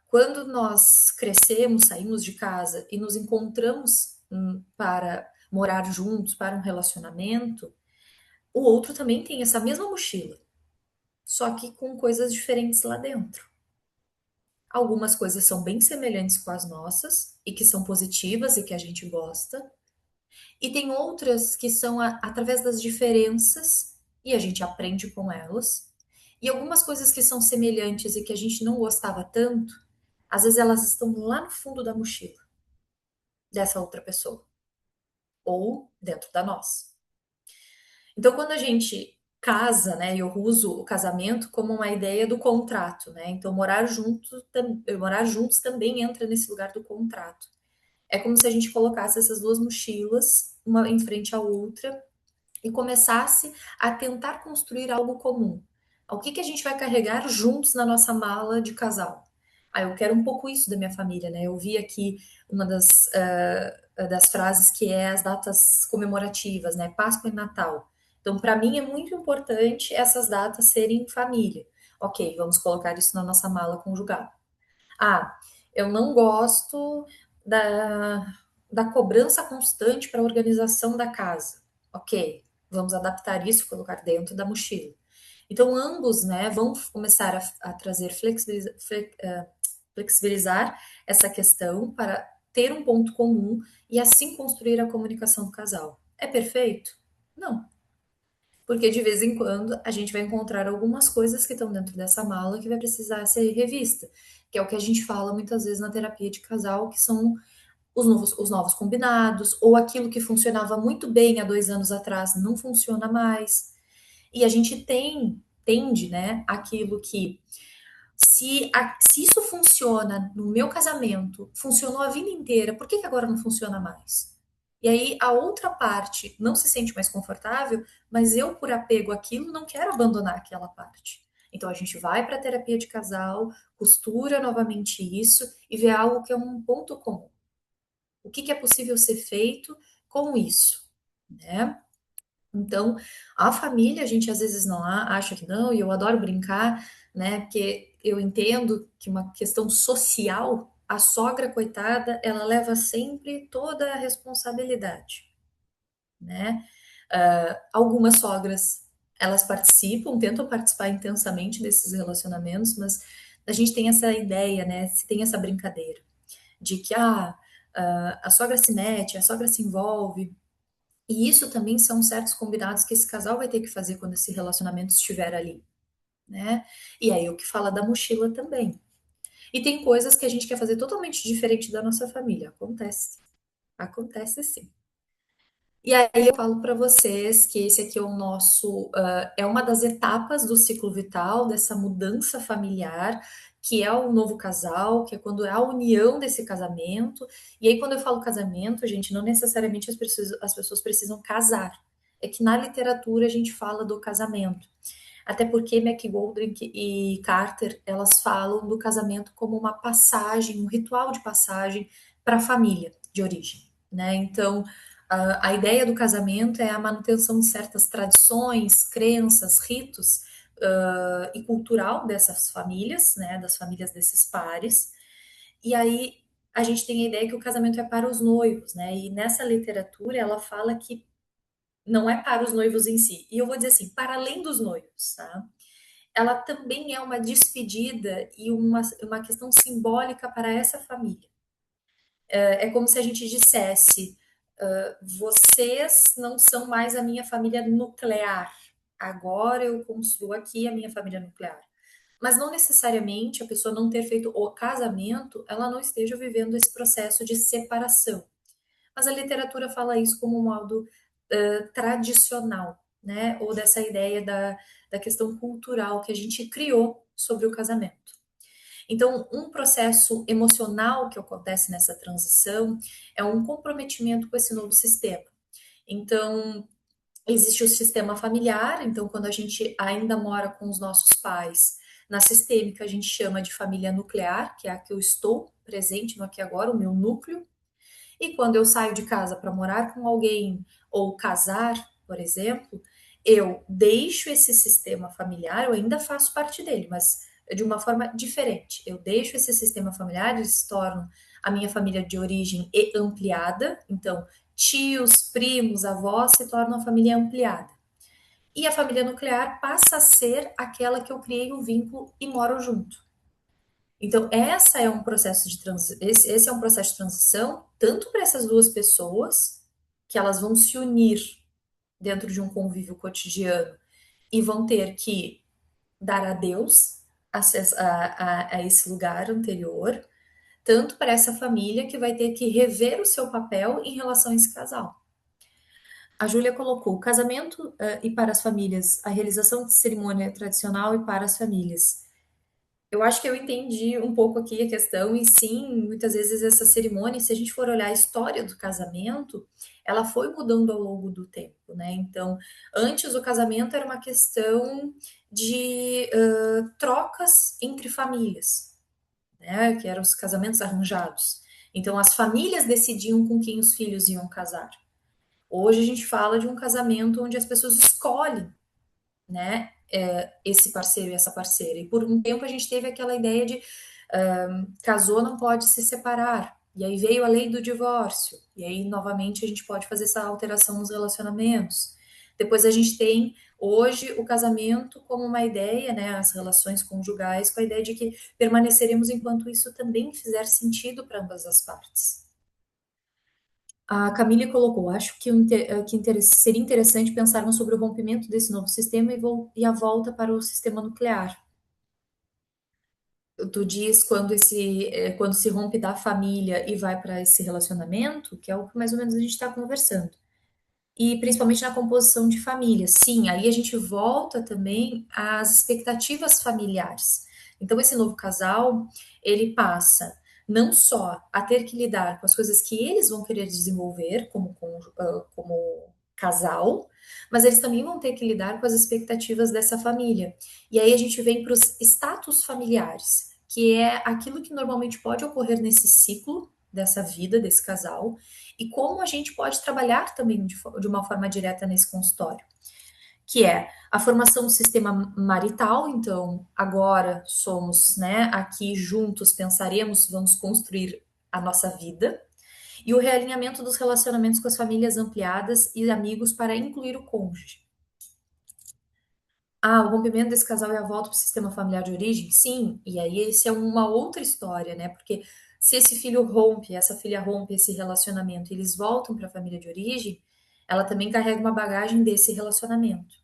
Quando nós crescemos, saímos de casa e nos encontramos para morar juntos, para um relacionamento, o outro também tem essa mesma mochila, só que com coisas diferentes lá dentro. Algumas coisas são bem semelhantes com as nossas e que são positivas e que a gente gosta, e tem outras que são através das diferenças e a gente aprende com elas. E algumas coisas que são semelhantes e que a gente não gostava tanto, às vezes elas estão lá no fundo da mochila dessa outra pessoa ou dentro da nossa. Então, quando a gente casa, né, eu uso o casamento como uma ideia do contrato, né? Então, morar juntos também entra nesse lugar do contrato. É como se a gente colocasse essas duas mochilas, uma em frente à outra, e começasse a tentar construir algo comum. O que que a gente vai carregar juntos na nossa mala de casal? Eu quero um pouco isso da minha família, né? Eu vi aqui uma das frases que é as datas comemorativas, né? Páscoa e Natal. Então, para mim é muito importante essas datas serem em família. Ok, vamos colocar isso na nossa mala conjugal. Ah, eu não gosto da, da cobrança constante para a organização da casa. Ok, vamos adaptar isso e colocar dentro da mochila. Então, ambos, né, vão começar a trazer flexibilizar essa questão para ter um ponto comum e assim construir a comunicação do casal. É perfeito? Não, porque de vez em quando a gente vai encontrar algumas coisas que estão dentro dessa mala que vai precisar ser revista, que é o que a gente fala muitas vezes na terapia de casal, que são os novos combinados, ou aquilo que funcionava muito bem há 2 anos atrás não funciona mais. E a gente tende, né, aquilo que se isso funciona no meu casamento, funcionou a vida inteira, por que que agora não funciona mais? E aí a outra parte não se sente mais confortável, mas eu, por apego àquilo, não quero abandonar aquela parte. Então a gente vai para a terapia de casal, costura novamente isso e vê algo que é um ponto comum. O que é possível ser feito com isso, né? Então, a família, a gente às vezes não acha que não, e eu adoro brincar, né? Porque eu entendo que uma questão social, a sogra, coitada, ela leva sempre toda a responsabilidade, né? Algumas sogras, elas participam, tentam participar intensamente desses relacionamentos, mas a gente tem essa ideia, né? Se tem essa brincadeira de que a sogra se mete, a sogra se envolve, e isso também são certos combinados que esse casal vai ter que fazer quando esse relacionamento estiver ali, né? E aí o que fala da mochila também. E tem coisas que a gente quer fazer totalmente diferente da nossa família. Acontece. Acontece sim. E aí eu falo para vocês que esse aqui é o nosso, é uma das etapas do ciclo vital, dessa mudança familiar, que é o novo casal, que é quando é a união desse casamento. E aí, quando eu falo casamento, gente, não necessariamente as pessoas precisam casar. É que na literatura a gente fala do casamento. Até porque McGoldrick e Carter, elas falam do casamento como uma passagem, um ritual de passagem para a família de origem, né? Então, a ideia do casamento é a manutenção de certas tradições, crenças, ritos e cultural dessas famílias, né? Das famílias desses pares. E aí a gente tem a ideia que o casamento é para os noivos, né? E nessa literatura ela fala que não é para os noivos em si. E eu vou dizer assim, para além dos noivos, tá? Ela também é uma despedida e uma questão simbólica para essa família. É como se a gente dissesse: vocês não são mais a minha família nuclear. Agora eu construo aqui a minha família nuclear. Mas não necessariamente a pessoa não ter feito o casamento, ela não esteja vivendo esse processo de separação. Mas a literatura fala isso como um modo tradicional, né? Ou dessa ideia da questão cultural que a gente criou sobre o casamento. Então, um processo emocional que acontece nessa transição é um comprometimento com esse novo sistema. Então, existe o sistema familiar, então, quando a gente ainda mora com os nossos pais, na sistêmica a gente chama de família nuclear, que é a que eu estou presente no aqui e agora, o meu núcleo. E quando eu saio de casa para morar com alguém ou casar, por exemplo, eu deixo esse sistema familiar, eu ainda faço parte dele, mas de uma forma diferente. Eu deixo esse sistema familiar, ele se torna a minha família de origem e ampliada. Então, tios, primos, avós se tornam a família ampliada. E a família nuclear passa a ser aquela que eu criei o vínculo e moro junto. Então, essa é um processo de esse é um processo de transição, tanto para essas duas pessoas, que elas vão se unir dentro de um convívio cotidiano e vão ter que dar adeus a esse lugar anterior, tanto para essa família que vai ter que rever o seu papel em relação a esse casal. A Júlia colocou o casamento e para as famílias, a realização de cerimônia tradicional e para as famílias. Eu acho que eu entendi um pouco aqui a questão, e sim, muitas vezes essa cerimônia, se a gente for olhar a história do casamento, ela foi mudando ao longo do tempo, né? Então, antes o casamento era uma questão de trocas entre famílias, né? Que eram os casamentos arranjados. Então, as famílias decidiam com quem os filhos iam casar. Hoje a gente fala de um casamento onde as pessoas escolhem, né, esse parceiro e essa parceira. E por um tempo a gente teve aquela ideia de casou, não pode se separar. E aí veio a lei do divórcio. E aí, novamente, a gente pode fazer essa alteração nos relacionamentos. Depois a gente tem, hoje, o casamento como uma ideia, né, as relações conjugais, com a ideia de que permaneceremos enquanto isso também fizer sentido para ambas as partes. A Camille colocou, acho que, seria interessante pensarmos sobre o rompimento desse novo sistema e a volta para o sistema nuclear. Tu diz quando se rompe da família e vai para esse relacionamento, que é o que mais ou menos a gente está conversando. E principalmente na composição de família. Sim, aí a gente volta também às expectativas familiares. Então, esse novo casal, ele passa não só a ter que lidar com as coisas que eles vão querer desenvolver como casal, mas eles também vão ter que lidar com as expectativas dessa família. E aí a gente vem para os status familiares, que é aquilo que normalmente pode ocorrer nesse ciclo, dessa vida desse casal e como a gente pode trabalhar também de uma forma direta nesse consultório, que é a formação do sistema marital. Então, agora somos, né, aqui juntos, pensaremos, vamos construir a nossa vida, e o realinhamento dos relacionamentos com as famílias ampliadas e amigos para incluir o cônjuge. Ah, o rompimento desse casal é a volta para o sistema familiar de origem? Sim, e aí esse é uma outra história, né? Porque se esse filho rompe, essa filha rompe esse relacionamento, e eles voltam para a família de origem, ela também carrega uma bagagem desse relacionamento.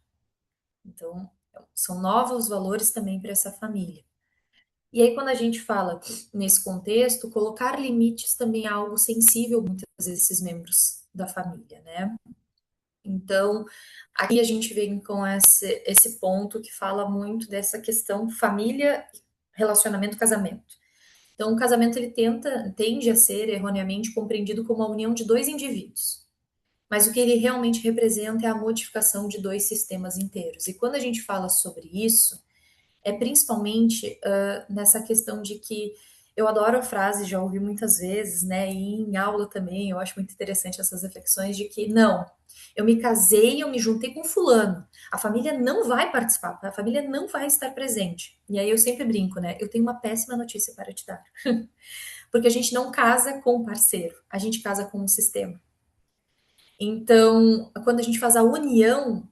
Então, são novos valores também para essa família. E aí, quando a gente fala nesse contexto, colocar limites também é algo sensível muitas vezes esses membros da família, né? Então, aqui a gente vem com esse ponto que fala muito dessa questão família, relacionamento, casamento. Então, o casamento ele tende a ser erroneamente compreendido como a união de dois indivíduos. Mas o que ele realmente representa é a modificação de dois sistemas inteiros. E quando a gente fala sobre isso, é principalmente nessa questão de que eu adoro a frase, já ouvi muitas vezes, né? E em aula também, eu acho muito interessante essas reflexões de que não, eu me casei, eu me juntei com fulano. A família não vai participar, a família não vai estar presente. E aí eu sempre brinco, né? Eu tenho uma péssima notícia para te dar. Porque a gente não casa com o parceiro, a gente casa com o sistema. Então, quando a gente faz a união,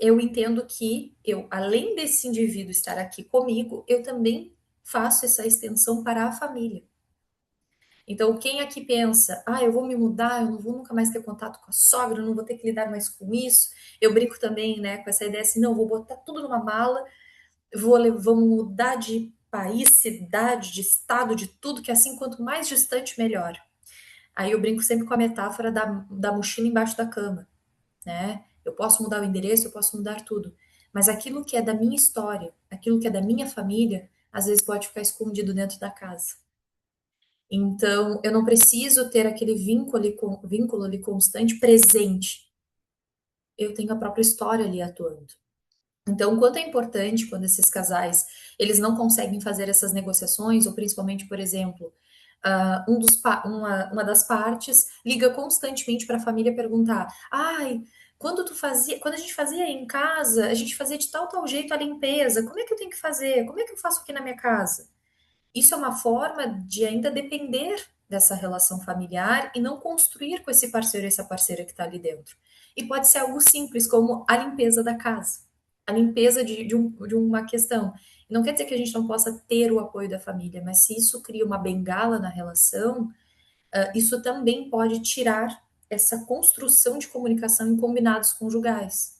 eu entendo que eu, além desse indivíduo estar aqui comigo, eu também faço essa extensão para a família. Então, quem aqui pensa, ah, eu vou me mudar, eu não vou nunca mais ter contato com a sogra, eu não vou ter que lidar mais com isso. Eu brinco também, né, com essa ideia assim, não, vou botar tudo numa mala, vou mudar de país, cidade, de estado, de tudo, que assim, quanto mais distante, melhor. Aí eu brinco sempre com a metáfora da mochila embaixo da cama, né? Eu posso mudar o endereço, eu posso mudar tudo. Mas aquilo que é da minha história, aquilo que é da minha família, às vezes pode ficar escondido dentro da casa. Então, eu não preciso ter aquele vínculo ali constante, presente. Eu tenho a própria história ali atuando. Então, o quanto é importante quando esses casais, eles não conseguem fazer essas negociações, ou principalmente, por exemplo, uma das partes liga constantemente para a família perguntar: ai, quando a gente fazia em casa, a gente fazia de tal jeito a limpeza, como é que eu tenho que fazer? Como é que eu faço aqui na minha casa? Isso é uma forma de ainda depender dessa relação familiar e não construir com esse parceiro e essa parceira que está ali dentro. E pode ser algo simples, como a limpeza da casa, a limpeza de uma questão. Não quer dizer que a gente não possa ter o apoio da família, mas se isso cria uma bengala na relação, isso também pode tirar essa construção de comunicação em combinados conjugais.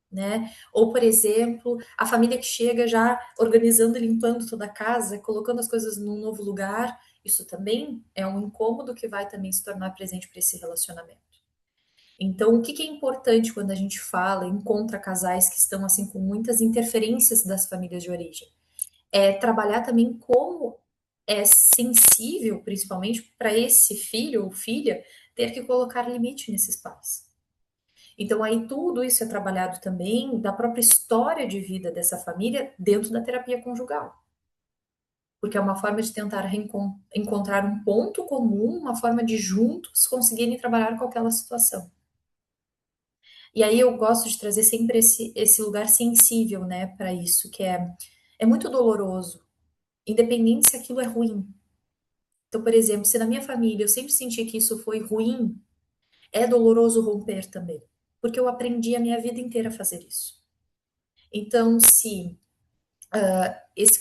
Né? Ou, por exemplo, a família que chega já organizando e limpando toda a casa, colocando as coisas num novo lugar, isso também é um incômodo que vai também se tornar presente para esse relacionamento. Então, o que é importante quando a gente fala, encontra casais que estão assim com muitas interferências das famílias de origem? É trabalhar também como é sensível, principalmente para esse filho ou filha, ter que colocar limite nesses pais. Então, aí tudo isso é trabalhado também da própria história de vida dessa família dentro da terapia conjugal. Porque é uma forma de tentar encontrar um ponto comum, uma forma de juntos conseguirem trabalhar com aquela situação. E aí eu gosto de trazer sempre esse lugar sensível, né, para isso, que é muito doloroso, independente se aquilo é ruim. Então, por exemplo, se na minha família eu sempre senti que isso foi ruim, é doloroso romper também, porque eu aprendi a minha vida inteira a fazer isso. Então, se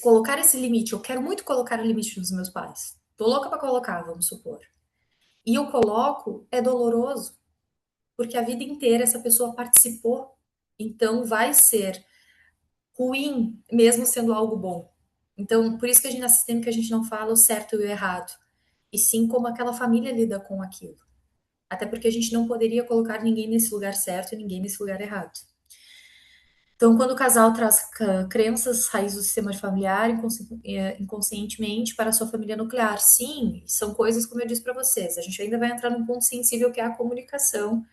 colocar esse limite, eu quero muito colocar limite nos meus pais, tô louca para colocar, vamos supor, e eu coloco, é doloroso, porque a vida inteira essa pessoa participou, então vai ser ruim, mesmo sendo algo bom. Então, por isso que a gente na sistêmica a gente não fala o certo e o errado, e sim como aquela família lida com aquilo. Até porque a gente não poderia colocar ninguém nesse lugar certo e ninguém nesse lugar errado. Então, quando o casal traz crenças, raízes do sistema familiar inconscientemente para a sua família nuclear, sim, são coisas como eu disse para vocês. A gente ainda vai entrar num ponto sensível que é a comunicação,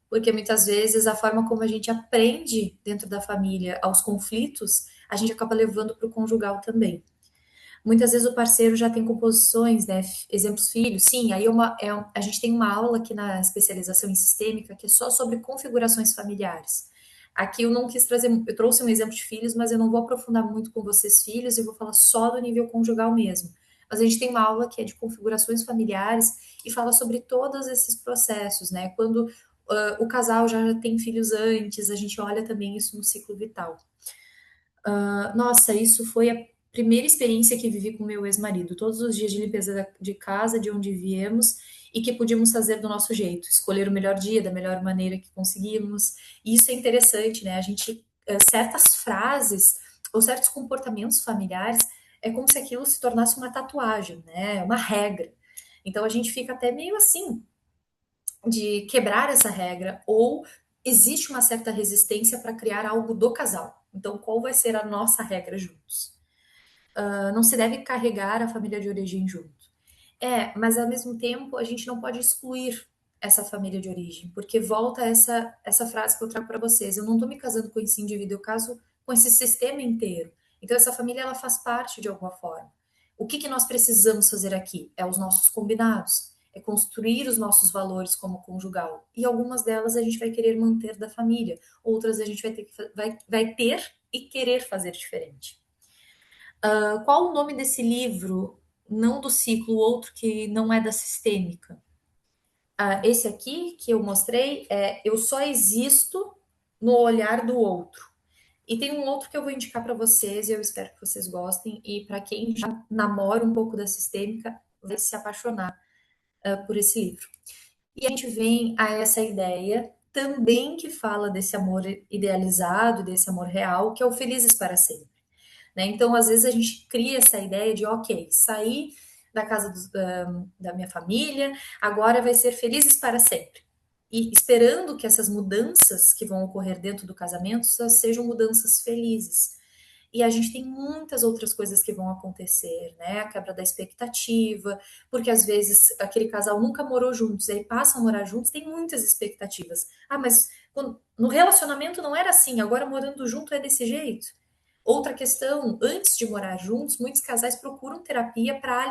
porque muitas vezes a forma como a gente aprende dentro da família aos conflitos, a gente acaba levando para o conjugal também. Muitas vezes o parceiro já tem composições, né? Exemplos filhos, sim. Aí a gente tem uma aula aqui na especialização em sistêmica que é só sobre configurações familiares. Aqui eu não quis trazer, eu trouxe um exemplo de filhos, mas eu não vou aprofundar muito com vocês, filhos, eu vou falar só do nível conjugal mesmo. Mas a gente tem uma aula que é de configurações familiares e fala sobre todos esses processos, né? Quando o casal já tem filhos antes, a gente olha também isso no ciclo vital. Nossa, isso foi a primeira experiência que vivi com meu ex-marido. Todos os dias de limpeza de casa, de onde viemos, e que podíamos fazer do nosso jeito, escolher o melhor dia, da melhor maneira que conseguimos. E isso é interessante, né? A gente, certas frases ou certos comportamentos familiares, é como se aquilo se tornasse uma tatuagem, né? Uma regra. Então a gente fica até meio assim, de quebrar essa regra, ou existe uma certa resistência para criar algo do casal. Então, qual vai ser a nossa regra juntos? Não se deve carregar a família de origem junto. Mas ao mesmo tempo a gente não pode excluir essa família de origem, porque volta essa frase que eu trago para vocês. Eu não estou me casando com esse indivíduo, eu caso com esse sistema inteiro. Então essa família ela faz parte de alguma forma. O que nós precisamos fazer aqui? É os nossos combinados, é construir os nossos valores como conjugal. E algumas delas a gente vai querer manter da família, outras a gente vai ter e querer fazer diferente. Qual o nome desse livro? Não do ciclo, o outro que não é da sistêmica. Esse aqui que eu mostrei é Eu Só Existo no Olhar do Outro. E tem um outro que eu vou indicar para vocês e eu espero que vocês gostem. E para quem já namora um pouco da sistêmica, vai se apaixonar por esse livro. E a gente vem a essa ideia também que fala desse amor idealizado, desse amor real, que é o Felizes para Sempre. Né? Então, às vezes, a gente cria essa ideia de, ok, sair da casa da minha família, agora vai ser felizes para sempre. E esperando que essas mudanças que vão ocorrer dentro do casamento sejam mudanças felizes. E a gente tem muitas outras coisas que vão acontecer, né? A quebra da expectativa, porque às vezes aquele casal nunca morou juntos, aí passam a morar juntos, tem muitas expectativas. Mas no relacionamento não era assim, agora morando junto é desse jeito. Outra questão, antes de morar juntos, muitos casais procuram terapia para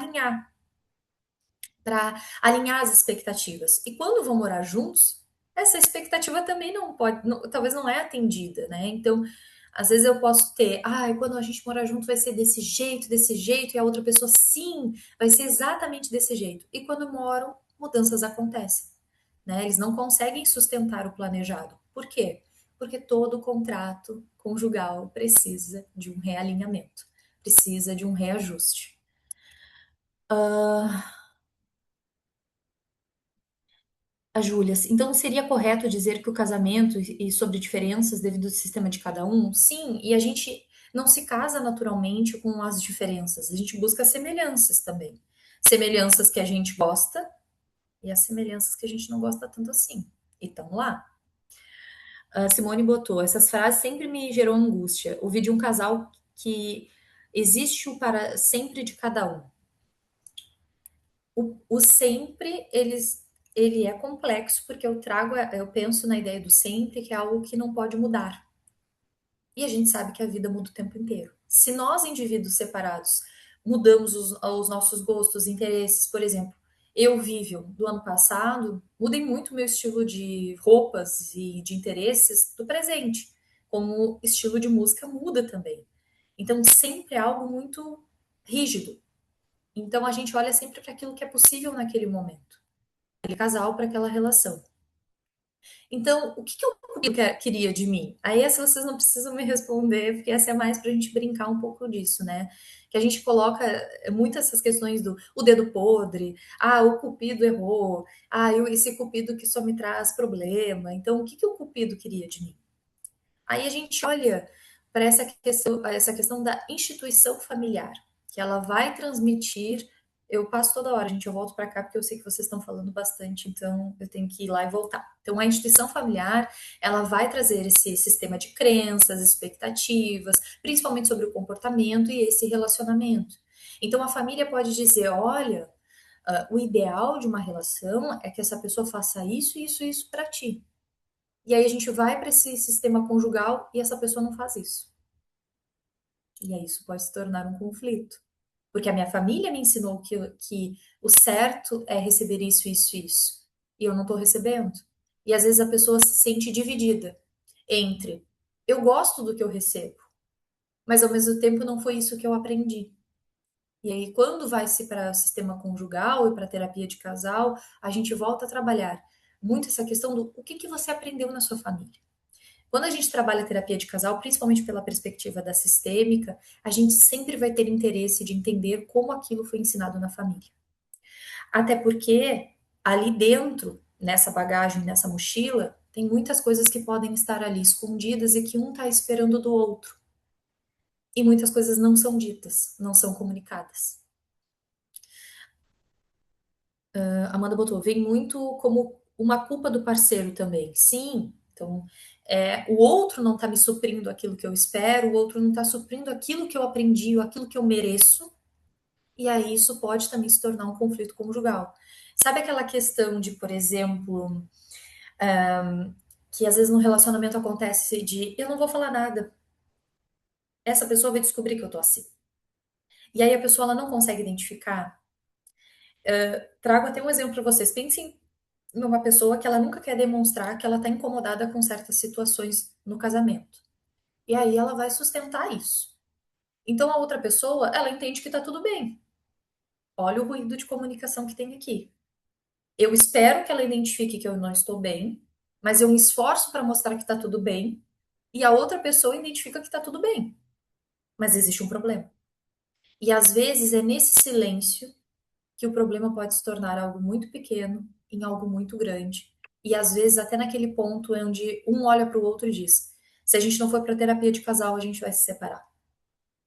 alinhar as expectativas. E quando vão morar juntos, essa expectativa também não pode, talvez não é atendida, né? Então, às vezes eu posso ter, quando a gente morar junto vai ser desse jeito, e a outra pessoa, sim, vai ser exatamente desse jeito. E quando moram, mudanças acontecem, né? Eles não conseguem sustentar o planejado. Por quê? Porque todo contrato conjugal precisa de um realinhamento, precisa de um reajuste. A Júlia, então seria correto dizer que o casamento e sobre diferenças devido ao sistema de cada um? Sim, e a gente não se casa naturalmente com as diferenças, a gente busca semelhanças também. Semelhanças que a gente gosta e as semelhanças que a gente não gosta tanto assim. E estão lá. A Simone botou, essas frases sempre me gerou angústia. Ouvi de um casal que existe o para sempre de cada um. O sempre, ele é complexo, porque eu penso na ideia do sempre, que é algo que não pode mudar. E a gente sabe que a vida muda o tempo inteiro. Se nós, indivíduos separados, mudamos os nossos gostos, interesses, por exemplo, eu, Vivian, do ano passado, mudei muito o meu estilo de roupas e de interesses do presente, como o estilo de música muda também. Então, sempre é algo muito rígido. Então, a gente olha sempre para aquilo que é possível naquele momento, aquele casal, para aquela relação. Então, o que eu queria de mim? Aí essa vocês não precisam me responder, porque essa é mais para a gente brincar um pouco disso, né? Que a gente coloca muito essas questões do o dedo podre, o cupido errou, esse cupido que só me traz problema. Então, o que o cupido queria de mim? Aí a gente olha para essa questão da instituição familiar, que ela vai transmitir. Eu passo toda hora, gente, eu volto para cá porque eu sei que vocês estão falando bastante, então eu tenho que ir lá e voltar. Então, a instituição familiar, ela vai trazer esse sistema de crenças, expectativas, principalmente sobre o comportamento e esse relacionamento. Então, a família pode dizer: olha, o ideal de uma relação é que essa pessoa faça isso, isso, isso para ti. E aí a gente vai para esse sistema conjugal e essa pessoa não faz isso. E aí isso pode se tornar um conflito. porque a minha família me ensinou que o certo é receber isso, isso, isso, e eu não estou recebendo. E às vezes a pessoa se sente dividida entre eu gosto do que eu recebo, mas ao mesmo tempo não foi isso que eu aprendi. E aí, quando vai-se para o sistema conjugal e para terapia de casal, a gente volta a trabalhar muito essa questão do o que que você aprendeu na sua família. Quando a gente trabalha terapia de casal, principalmente pela perspectiva da sistêmica, a gente sempre vai ter interesse de entender como aquilo foi ensinado na família. Até porque ali dentro, nessa bagagem, nessa mochila, tem muitas coisas que podem estar ali escondidas e que um está esperando do outro. E muitas coisas não são ditas, não são comunicadas. A Amanda botou, vem muito como uma culpa do parceiro também. Sim, então o outro não está me suprindo aquilo que eu espero, o outro não está suprindo aquilo que eu aprendi, ou aquilo que eu mereço, e aí isso pode também se tornar um conflito conjugal. Sabe aquela questão de, por exemplo, que às vezes no relacionamento acontece de eu não vou falar nada, essa pessoa vai descobrir que eu tô assim. E aí a pessoa ela não consegue identificar. Trago até um exemplo para vocês. Pensem numa pessoa que ela nunca quer demonstrar que ela está incomodada com certas situações no casamento. E aí ela vai sustentar isso. Então a outra pessoa, ela entende que tá tudo bem. Olha o ruído de comunicação que tem aqui. Eu espero que ela identifique que eu não estou bem, mas eu me esforço para mostrar que tá tudo bem, e a outra pessoa identifica que tá tudo bem, mas existe um problema. E às vezes é nesse silêncio que o problema pode se tornar algo muito pequeno em algo muito grande. E às vezes até naquele ponto onde um olha para o outro e diz: se a gente não for para terapia de casal, a gente vai se separar.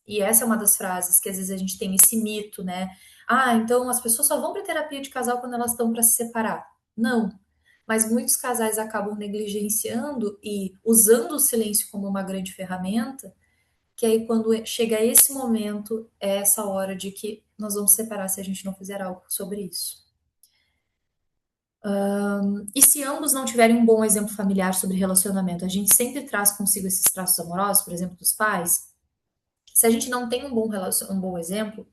E essa é uma das frases que às vezes a gente tem esse mito, né? Ah, então as pessoas só vão para terapia de casal quando elas estão para se separar. Não. Mas muitos casais acabam negligenciando e usando o silêncio como uma grande ferramenta, que aí quando chega esse momento, é essa hora de que nós vamos separar se a gente não fizer algo sobre isso. E se ambos não tiverem um bom exemplo familiar sobre relacionamento, a gente sempre traz consigo esses traços amorosos, por exemplo, dos pais. Se a gente não tem um bom exemplo,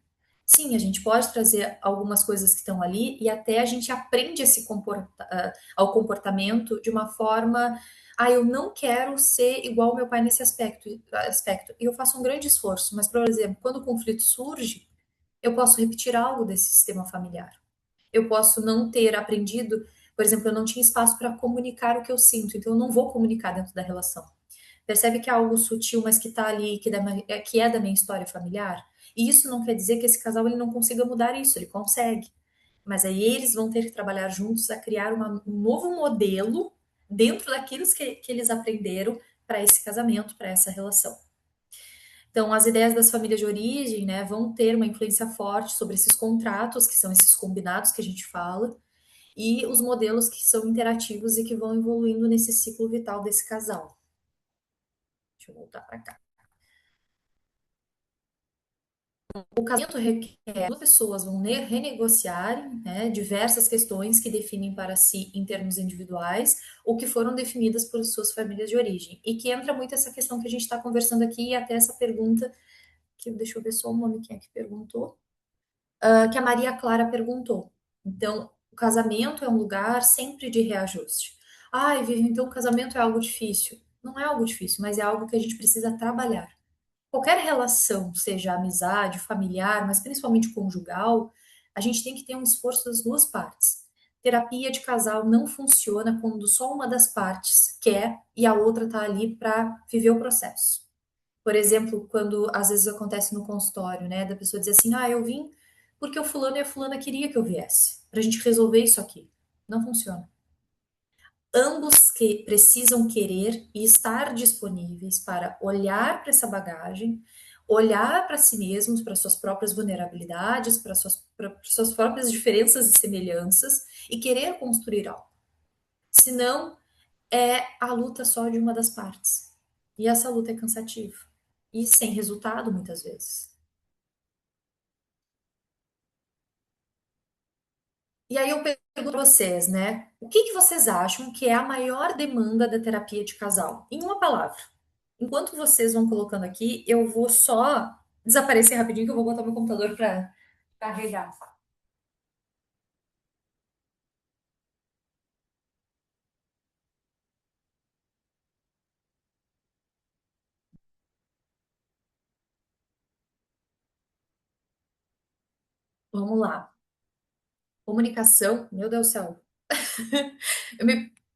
sim, a gente pode trazer algumas coisas que estão ali e até a gente aprende a ao comportamento de uma forma. Ah, eu não quero ser igual ao meu pai nesse aspecto. E eu faço um grande esforço, mas, por exemplo, quando o conflito surge, eu posso repetir algo desse sistema familiar. Eu posso não ter aprendido, por exemplo, eu não tinha espaço para comunicar o que eu sinto, então eu não vou comunicar dentro da relação. Percebe que é algo sutil, mas que está ali, que é da minha história familiar? E isso não quer dizer que esse casal ele não consiga mudar isso, ele consegue. Mas aí eles vão ter que trabalhar juntos a criar um novo modelo dentro daquilo que eles aprenderam para esse casamento, para essa relação. Então, as ideias das famílias de origem, né, vão ter uma influência forte sobre esses contratos, que são esses combinados que a gente fala, e os modelos que são interativos e que vão evoluindo nesse ciclo vital desse casal. Deixa eu voltar para cá. O casamento requer duas pessoas vão renegociar, né, diversas questões que definem para si em termos individuais ou que foram definidas por suas famílias de origem. E que entra muito essa questão que a gente está conversando aqui e até essa pergunta, que deixa eu ver só o nome quem é que perguntou, que a Maria Clara perguntou. Então, o casamento é um lugar sempre de reajuste. Ai, Vivi, então o casamento é algo difícil. Não é algo difícil, mas é algo que a gente precisa trabalhar. Qualquer relação, seja amizade, familiar, mas principalmente conjugal, a gente tem que ter um esforço das duas partes. Terapia de casal não funciona quando só uma das partes quer e a outra está ali para viver o processo. Por exemplo, quando às vezes acontece no consultório, né, da pessoa dizer assim: ah, eu vim porque o fulano e a fulana queria que eu viesse, para a gente resolver isso aqui. Não funciona. Ambos que precisam querer e estar disponíveis para olhar para essa bagagem, olhar para si mesmos, para suas próprias vulnerabilidades, para suas próprias diferenças e semelhanças e querer construir algo. Senão, é a luta só de uma das partes. E essa luta é cansativa e sem resultado muitas vezes. E aí eu pergunto para vocês, né? O que vocês acham que é a maior demanda da terapia de casal? Em uma palavra. Enquanto vocês vão colocando aqui, eu vou só desaparecer rapidinho que eu vou botar meu computador para carregar. Vamos lá. Comunicação, meu Deus do céu. Eu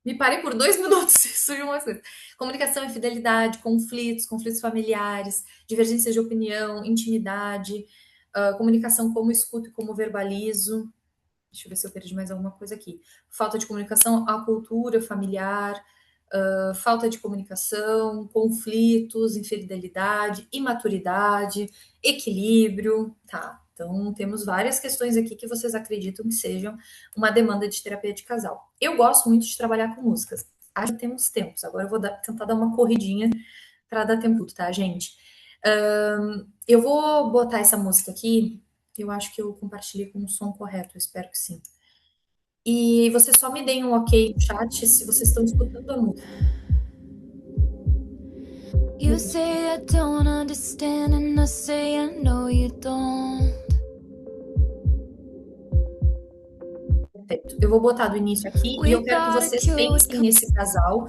me parei por 2 minutos e surgiu uma coisa. Comunicação e fidelidade, conflitos familiares, divergências de opinião, intimidade, comunicação como escuto e como verbalizo. Deixa eu ver se eu perdi mais alguma coisa aqui. Falta de comunicação, a cultura familiar, falta de comunicação, conflitos, infidelidade, imaturidade, equilíbrio. Tá, então temos várias questões aqui que vocês acreditam que sejam uma demanda de terapia de casal. Eu gosto muito de trabalhar com músicas. Acho que temos tempos. Agora eu vou tentar dar uma corridinha para dar tempo, tá, gente? Eu vou botar essa música aqui. Eu acho que eu compartilhei com o som correto, eu espero que sim. E vocês só me deem um ok no chat se vocês estão escutando a música. You say I don't understand and I say I know you don't. Perfeito. Eu vou botar do início aqui e eu quero que vocês pensem nesse casal,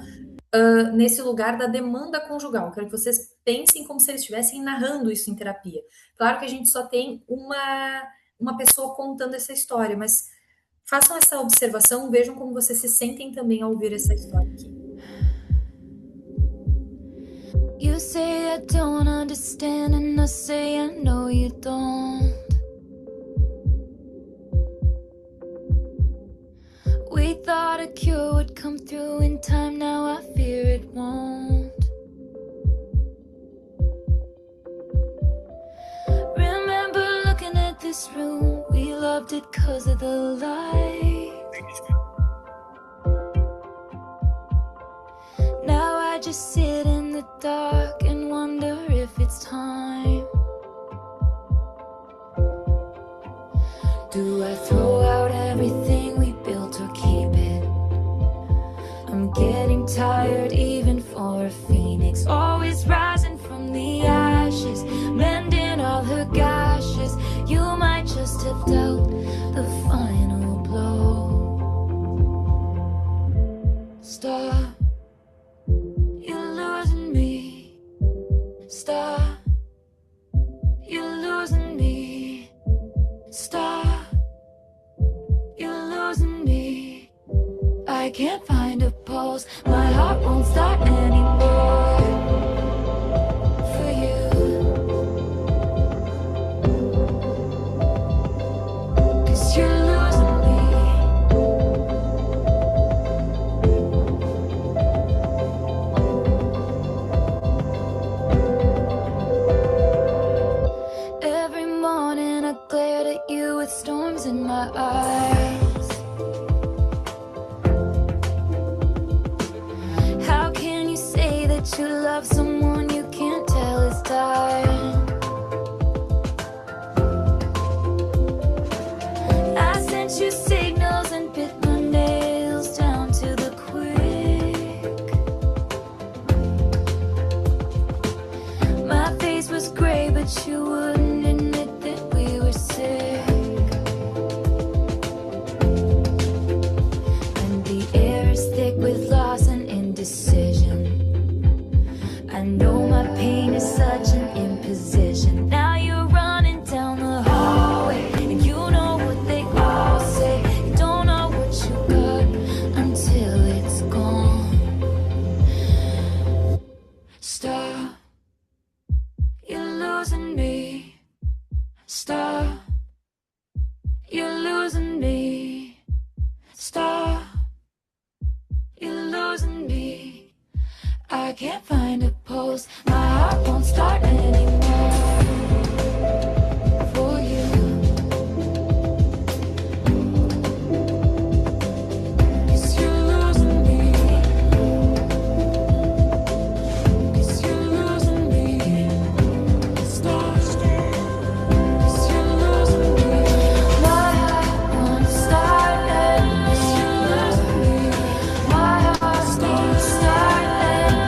nesse lugar da demanda conjugal. Eu quero que vocês pensem como se eles estivessem narrando isso em terapia. Claro que a gente só tem uma pessoa contando essa história, mas façam essa observação, vejam como vocês se sentem também ao ouvir essa história aqui. You say I don't understand and I say I know you don't. We thought a cure would come through in time, now I fear it won't. Remember looking at this room, we loved it 'cause of the light. Now I just sit in the dark and wonder if it's time. Do I throw out everything we built or keep it? I'm getting tired even for a phoenix, always rising from the ashes, mending all her gashes. You might just have dealt the final blow. Stop, you're losing me. Stop, you're losing me. Stop, you're losing me. I can't find a pulse, my heart won't start anymore. For you, 'cause you're losing me. Every morning I glared at you with storms in my eyes. How can you say that you love someone you can't tell is dying? I sent you signals and bit my nails down to the quick. My face was gray, but you wouldn't admit that we were sick. And the air is thick with loss and indecision. I know my pain is such an imposition. Now you're running down the hallway, and you know what they all say. You don't know what you got until it's gone. Stop, you're losing me. Stop, you're losing me. Stop, you're losing me. I can't find a pulse, my heart won't start anymore. For you, 'cause you're losing me. 'Cause you're losing me. Stop, 'cause you're losing me. My heart won't start cause you're losing me. My heart won't start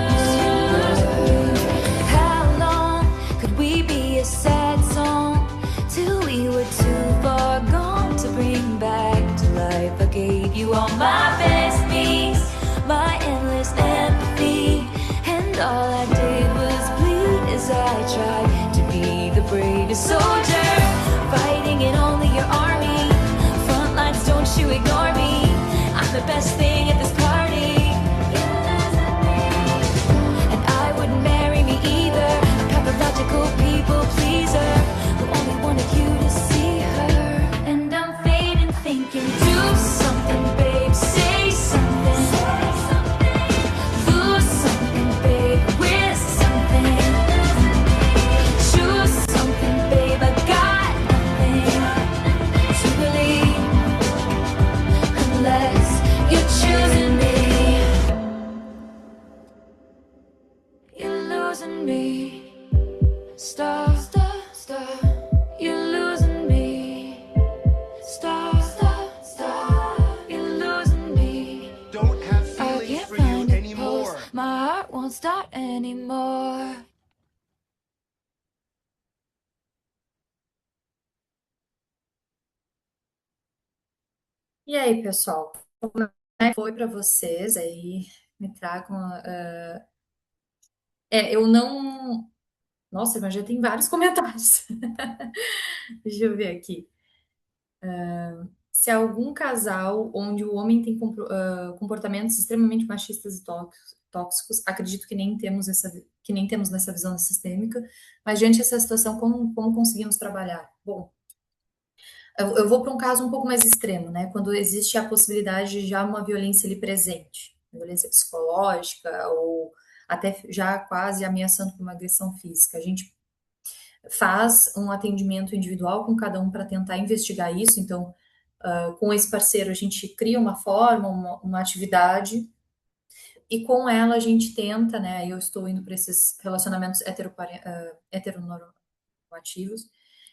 cause you're losing me. How long could won't start anymore. E aí, pessoal, como é que foi para vocês aí? Me tragam. Eu não. Nossa, mas já tem vários comentários. Deixa eu ver aqui. Se algum casal onde o homem tem comportamentos extremamente machistas e tóxicos, acredito que nem temos nessa visão sistêmica, mas diante dessa situação, como conseguimos trabalhar? Bom, eu vou para um caso um pouco mais extremo, né? Quando existe a possibilidade de já uma violência ali presente, violência psicológica ou até já quase ameaçando com uma agressão física. A gente faz um atendimento individual com cada um para tentar investigar isso. Então, com esse parceiro, a gente cria uma forma, uma atividade, e com ela a gente tenta, né? Eu estou indo para esses relacionamentos heteronormativos,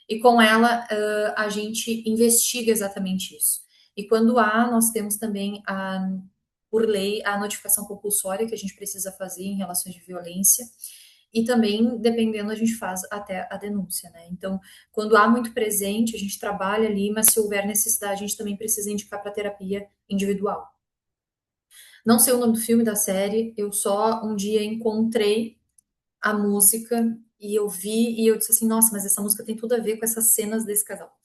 e com ela a gente investiga exatamente isso. E quando há, nós temos também, por lei, a notificação compulsória que a gente precisa fazer em relações de violência, e também, dependendo, a gente faz até a denúncia, né? Então, quando há muito presente, a gente trabalha ali, mas se houver necessidade, a gente também precisa indicar para terapia individual. Não sei o nome do filme, da série, eu só um dia encontrei a música e eu vi e eu disse assim, nossa, mas essa música tem tudo a ver com essas cenas desse casal.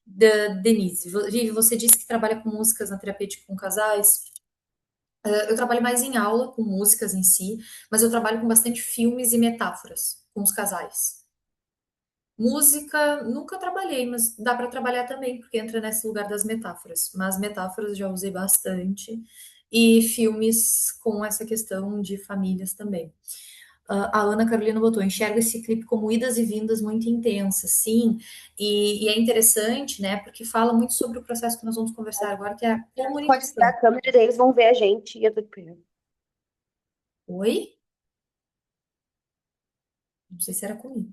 Da Denise. Vivi, você disse que trabalha com músicas na terapia com casais. Eu trabalho mais em aula com músicas em si, mas eu trabalho com bastante filmes e metáforas com os casais. Música, nunca trabalhei, mas dá para trabalhar também, porque entra nesse lugar das metáforas. Mas metáforas já usei bastante. E filmes com essa questão de famílias também. A Ana Carolina botou, enxerga esse clipe como idas e vindas muito intensas, sim, e é interessante, né, porque fala muito sobre o processo que nós vamos conversar agora, que é a Pode ligar comunicação. a câmera e daí eles vão ver a gente e eu tô perdendo. Oi? Não sei se era comigo.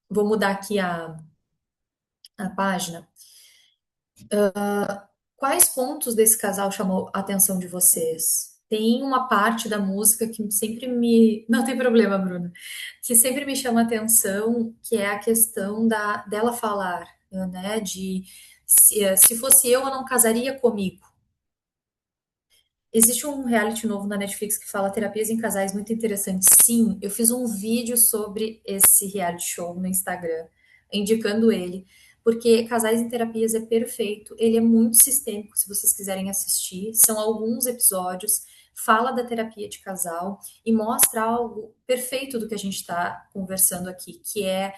Vou mudar aqui a página. Quais pontos desse casal chamou a atenção de vocês? Tem uma parte da música que sempre me. Não tem problema, Bruna. Que sempre me chama a atenção, que é a questão dela falar, né? De se fosse eu não casaria comigo. Existe um reality novo na Netflix que fala terapias em casais muito interessante. Sim, eu fiz um vídeo sobre esse reality show no Instagram, indicando ele, porque Casais em Terapias é perfeito, ele é muito sistêmico, se vocês quiserem assistir. São alguns episódios, fala da terapia de casal e mostra algo perfeito do que a gente está conversando aqui, que é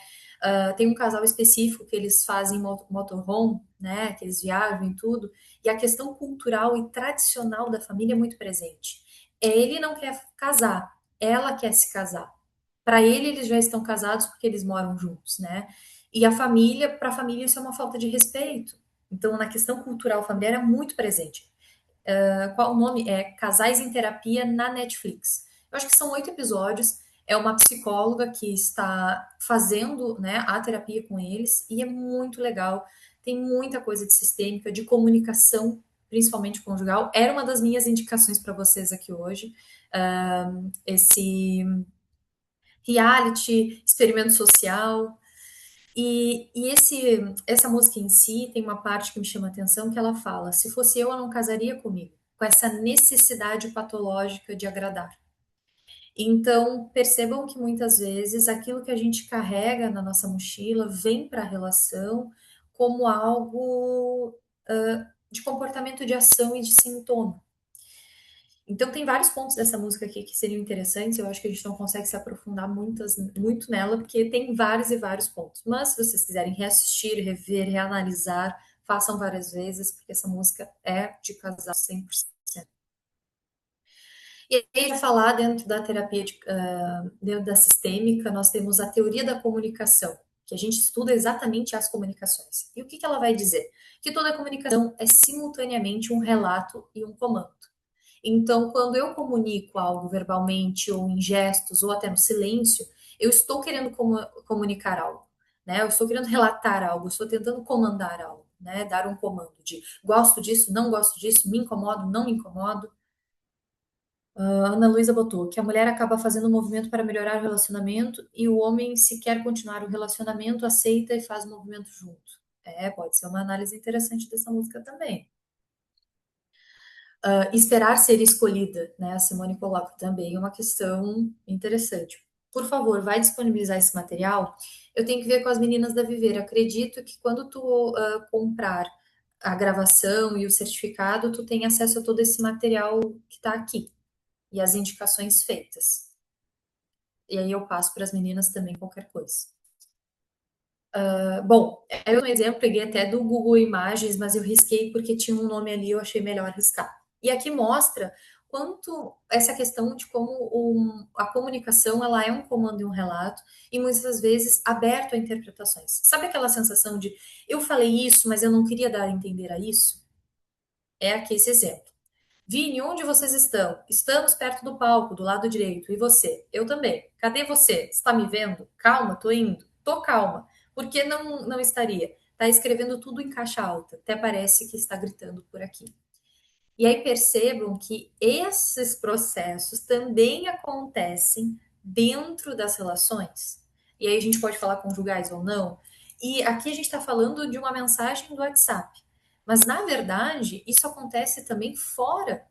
tem um casal específico que eles fazem motorhome, né? Que eles viajam e tudo, e a questão cultural e tradicional da família é muito presente. Ele não quer casar, ela quer se casar. Para ele, eles já estão casados porque eles moram juntos, né? E a família, para a família, isso é uma falta de respeito. Então, na questão cultural familiar, é muito presente. Qual o nome? É Casais em Terapia na Netflix. Eu acho que são 8 episódios. É uma psicóloga que está fazendo, né, a terapia com eles e é muito legal. Tem muita coisa de sistêmica, de comunicação, principalmente conjugal. Era uma das minhas indicações para vocês aqui hoje. Esse reality, experimento social. Essa música em si tem uma parte que me chama a atenção que ela fala: se fosse eu não casaria comigo, com essa necessidade patológica de agradar. Então, percebam que muitas vezes aquilo que a gente carrega na nossa mochila vem para a relação como algo de comportamento de ação e de sintoma. Então, tem vários pontos dessa música aqui que seriam interessantes. Eu acho que a gente não consegue se aprofundar muito nela, porque tem vários e vários pontos. Mas, se vocês quiserem reassistir, rever, reanalisar, façam várias vezes, porque essa música é de casal 100%. E aí, para falar dentro da terapia, dentro da sistêmica, nós temos a teoria da comunicação, que a gente estuda exatamente as comunicações. E o que ela vai dizer? Que toda comunicação é simultaneamente um relato e um comando. Então, quando eu comunico algo verbalmente, ou em gestos, ou até no silêncio, eu estou querendo comunicar algo, né? Eu estou querendo relatar algo, eu estou tentando comandar algo, né? Dar um comando de gosto disso, não gosto disso, me incomodo, não me incomodo. A Ana Luísa botou que a mulher acaba fazendo um movimento para melhorar o relacionamento e o homem, se quer continuar o relacionamento, aceita e faz o movimento junto. Pode ser uma análise interessante dessa música também. Esperar ser escolhida, né? A Simone coloca também uma questão interessante. Por favor, vai disponibilizar esse material. Eu tenho que ver com as meninas da Viver. Acredito que quando tu comprar a gravação e o certificado, tu tem acesso a todo esse material que está aqui e as indicações feitas. E aí eu passo para as meninas também qualquer coisa. Bom, eu, um exemplo, peguei até do Google Imagens, mas eu risquei porque tinha um nome ali, eu achei melhor riscar. E aqui mostra quanto essa questão de como a comunicação ela é um comando e um relato, e muitas vezes aberto a interpretações. Sabe aquela sensação de eu falei isso, mas eu não queria dar a entender a isso? É aqui esse exemplo. Vini, onde vocês estão? Estamos perto do palco, do lado direito. E você? Eu também. Cadê você? Está me vendo? Calma, tô indo. Tô calma. Por que não estaria? Tá escrevendo tudo em caixa alta. Até parece que está gritando por aqui. E aí percebam que esses processos também acontecem dentro das relações. E aí a gente pode falar conjugais ou não. E aqui a gente está falando de uma mensagem do WhatsApp. Mas, na verdade, isso acontece também fora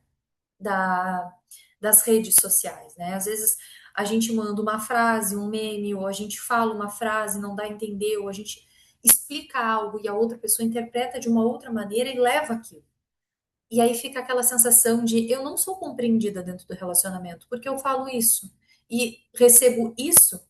da, das redes sociais, né? Às vezes a gente manda uma frase, um meme, ou a gente fala uma frase, não dá a entender, ou a gente explica algo e a outra pessoa interpreta de uma outra maneira e leva aquilo. E aí fica aquela sensação de eu não sou compreendida dentro do relacionamento, porque eu falo isso e recebo isso.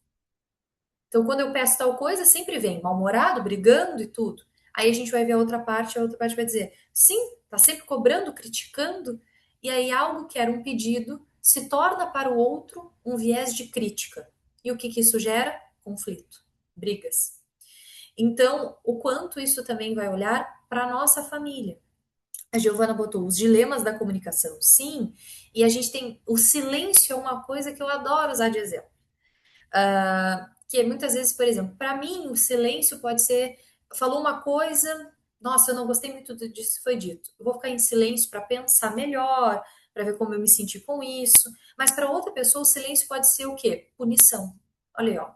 Então, quando eu peço tal coisa, sempre vem mal-humorado, brigando e tudo. Aí a gente vai ver a outra parte vai dizer, sim, tá sempre cobrando, criticando, e aí algo que era um pedido se torna para o outro um viés de crítica. E o que que isso gera? Conflito, brigas. Então, o quanto isso também vai olhar para a nossa família. A Giovana botou os dilemas da comunicação, sim, e a gente tem o silêncio é uma coisa que eu adoro usar de exemplo. Que muitas vezes, por exemplo, para mim o silêncio pode ser, falou uma coisa, nossa, eu não gostei muito disso que foi dito. Eu vou ficar em silêncio para pensar melhor, para ver como eu me senti com isso. Mas para outra pessoa o silêncio pode ser o quê? Punição. Olha aí, ó.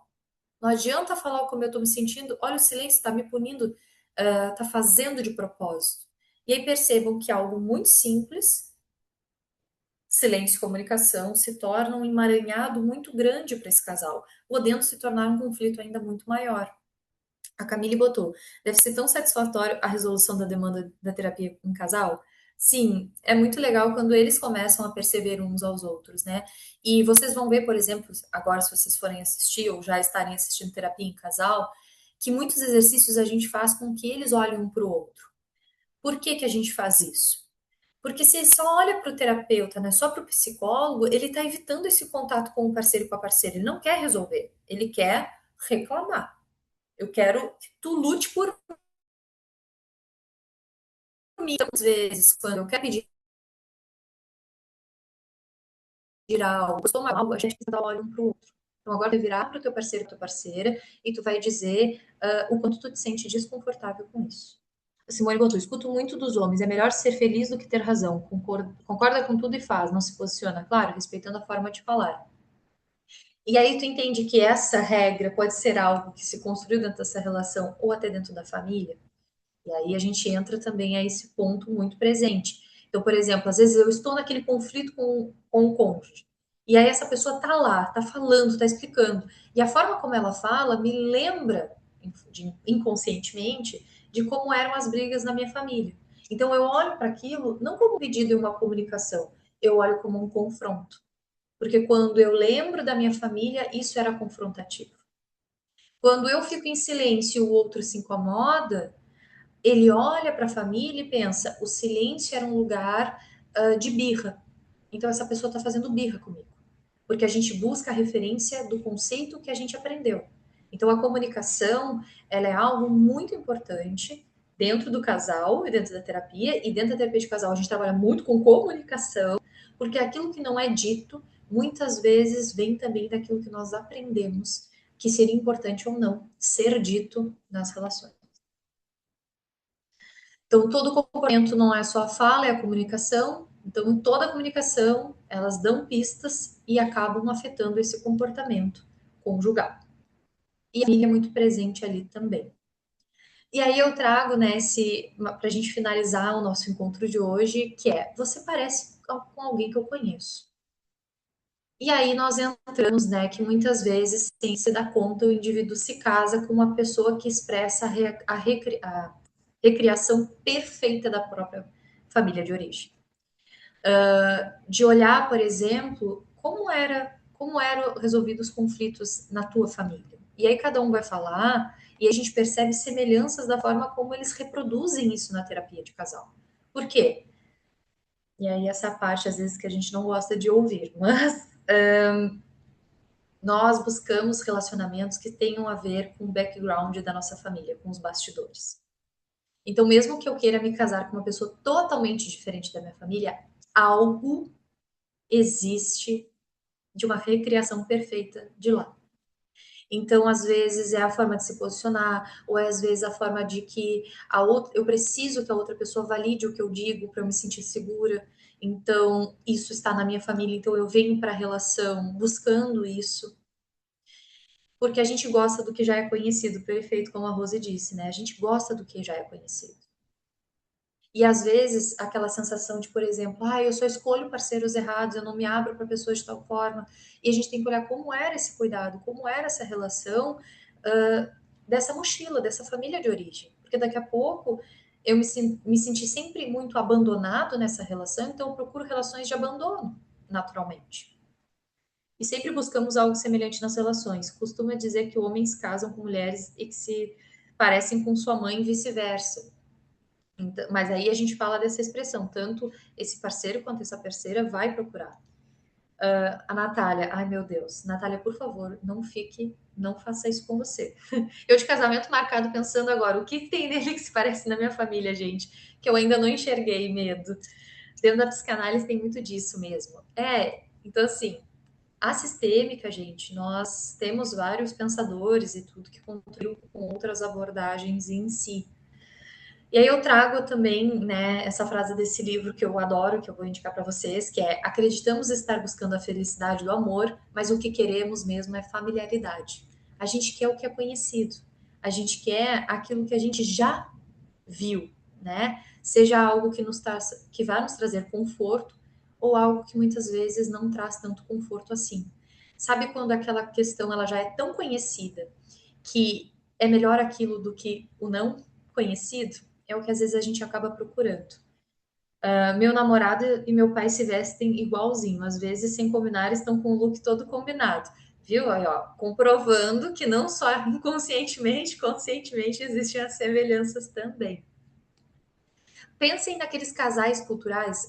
Não adianta falar como eu estou me sentindo. Olha, o silêncio está me punindo, está fazendo de propósito. E aí percebam que algo muito simples, silêncio e comunicação, se torna um emaranhado muito grande para esse casal, podendo se tornar um conflito ainda muito maior. A Camille botou, deve ser tão satisfatório a resolução da demanda da terapia em casal? Sim, é muito legal quando eles começam a perceber uns aos outros, né? E vocês vão ver, por exemplo, agora se vocês forem assistir ou já estarem assistindo terapia em casal, que muitos exercícios a gente faz com que eles olhem um para o outro. Por que que a gente faz isso? Porque se ele só olha para o terapeuta, né, só para o psicólogo, ele está evitando esse contato com o parceiro e com a parceira. Ele não quer resolver, ele quer reclamar. Eu quero que tu lute por mim. Muitas vezes, quando eu quero pedir algo, gostou algo, a gente precisa dar olho um para o outro. Então agora vai virar para o teu parceiro, tua parceira, e tu vai dizer o quanto tu te sente desconfortável com isso. A Simone botou, escuto muito dos homens, é melhor ser feliz do que ter razão. Concorda com tudo e faz, não se posiciona, claro, respeitando a forma de falar. E aí tu entende que essa regra pode ser algo que se construiu dentro dessa relação ou até dentro da família. E aí a gente entra também a esse ponto muito presente. Então, por exemplo, às vezes eu estou naquele conflito com o cônjuge. E aí essa pessoa tá lá, tá falando, tá explicando. E a forma como ela fala me lembra, inconscientemente, de como eram as brigas na minha família. Então eu olho para aquilo não como um pedido e uma comunicação, eu olho como um confronto. Porque quando eu lembro da minha família, isso era confrontativo. Quando eu fico em silêncio e o outro se incomoda, ele olha para a família e pensa: o silêncio era um lugar de birra. Então essa pessoa está fazendo birra comigo. Porque a gente busca a referência do conceito que a gente aprendeu. Então a comunicação ela é algo muito importante dentro do casal e dentro da terapia. E dentro da terapia de casal a gente trabalha muito com comunicação, porque aquilo que não é dito muitas vezes vem também daquilo que nós aprendemos que seria importante ou não ser dito nas relações. Então, todo comportamento não é só a fala, é a comunicação. Então, em toda a comunicação, elas dão pistas e acabam afetando esse comportamento conjugal. E a família é muito presente ali também. E aí eu trago, né, para a gente finalizar o nosso encontro de hoje, que é, você parece com alguém que eu conheço. E aí nós entramos, né, que muitas vezes, sem se dar conta, o indivíduo se casa com uma pessoa que expressa a recriação perfeita da própria família de origem. De olhar, por exemplo, como eram resolvidos os conflitos na tua família. E aí cada um vai falar e a gente percebe semelhanças da forma como eles reproduzem isso na terapia de casal. Por quê? E aí essa parte às vezes que a gente não gosta de ouvir, mas nós buscamos relacionamentos que tenham a ver com o background da nossa família, com os bastidores. Então, mesmo que eu queira me casar com uma pessoa totalmente diferente da minha família, algo existe de uma recriação perfeita de lá. Então, às vezes, é a forma de se posicionar, ou é, às vezes, a forma de que eu preciso que a outra pessoa valide o que eu digo para eu me sentir segura. Então, isso está na minha família, então eu venho para a relação buscando isso. Porque a gente gosta do que já é conhecido, perfeito, como a Rose disse, né? A gente gosta do que já é conhecido. E às vezes aquela sensação de, por exemplo, eu só escolho parceiros errados, eu não me abro para pessoas de tal forma. E a gente tem que olhar como era esse cuidado, como era essa relação dessa mochila, dessa família de origem. Porque daqui a pouco eu me senti sempre muito abandonado nessa relação, então eu procuro relações de abandono, naturalmente. E sempre buscamos algo semelhante nas relações. Costuma dizer que homens casam com mulheres e que se parecem com sua mãe e vice-versa. Então, mas aí a gente fala dessa expressão, tanto esse parceiro quanto essa parceira vai procurar. A Natália, ai meu Deus, Natália, por favor, não faça isso com você. Eu de casamento marcado pensando agora, o que tem nele que se parece na minha família, gente, que eu ainda não enxerguei medo. Dentro da psicanálise tem muito disso mesmo. Então assim, a sistêmica, gente, nós temos vários pensadores e tudo que contribuem com outras abordagens em si. E aí eu trago também, né, essa frase desse livro que eu adoro, que eu vou indicar para vocês, que é: acreditamos estar buscando a felicidade do amor, mas o que queremos mesmo é familiaridade. A gente quer o que é conhecido. A gente quer aquilo que a gente já viu, né? Seja algo que vai nos trazer conforto ou algo que muitas vezes não traz tanto conforto assim. Sabe quando aquela questão ela já é tão conhecida que é melhor aquilo do que o não conhecido? É o que às vezes a gente acaba procurando. Meu namorado e meu pai se vestem igualzinho, às vezes sem combinar estão com o look todo combinado. Viu? Aí, ó, comprovando que não só inconscientemente, conscientemente existem as semelhanças também. Pensem naqueles casais culturais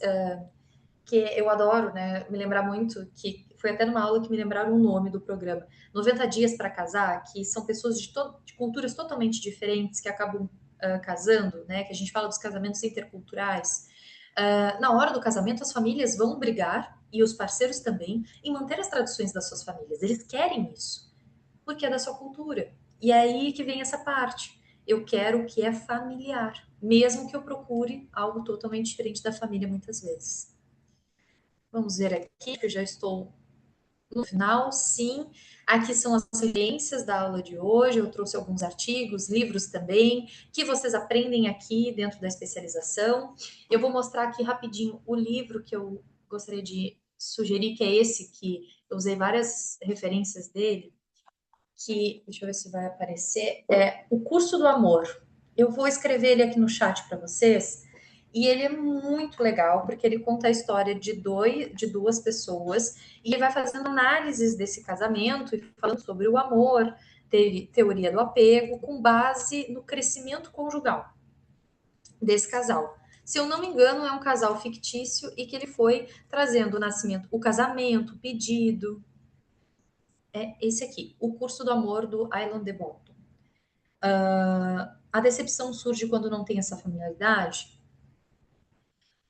que eu adoro, né? Me lembrar muito, que foi até numa aula que me lembraram o nome do programa. 90 Dias para Casar, que são pessoas de culturas totalmente diferentes que acabam casando, né? Que a gente fala dos casamentos interculturais. Na hora do casamento, as famílias vão brigar, e os parceiros também, em manter as tradições das suas famílias. Eles querem isso, porque é da sua cultura. E é aí que vem essa parte. Eu quero o que é familiar, mesmo que eu procure algo totalmente diferente da família muitas vezes. Vamos ver aqui, que eu já estou no final. Sim, aqui são as referências da aula de hoje. Eu trouxe alguns artigos, livros também, que vocês aprendem aqui dentro da especialização. Eu vou mostrar aqui rapidinho o livro que eu gostaria de sugerir, que é esse, que eu usei várias referências dele, que, deixa eu ver se vai aparecer, é O Curso do Amor. Eu vou escrever ele aqui no chat para vocês. E ele é muito legal, porque ele conta a história de duas pessoas, e ele vai fazendo análises desse casamento, e falando sobre o amor, teoria do apego, com base no crescimento conjugal desse casal. Se eu não me engano, é um casal fictício, e que ele foi trazendo o nascimento, o casamento, o pedido. É esse aqui, O Curso do Amor, do Aylan de Botton. A decepção surge quando não tem essa familiaridade.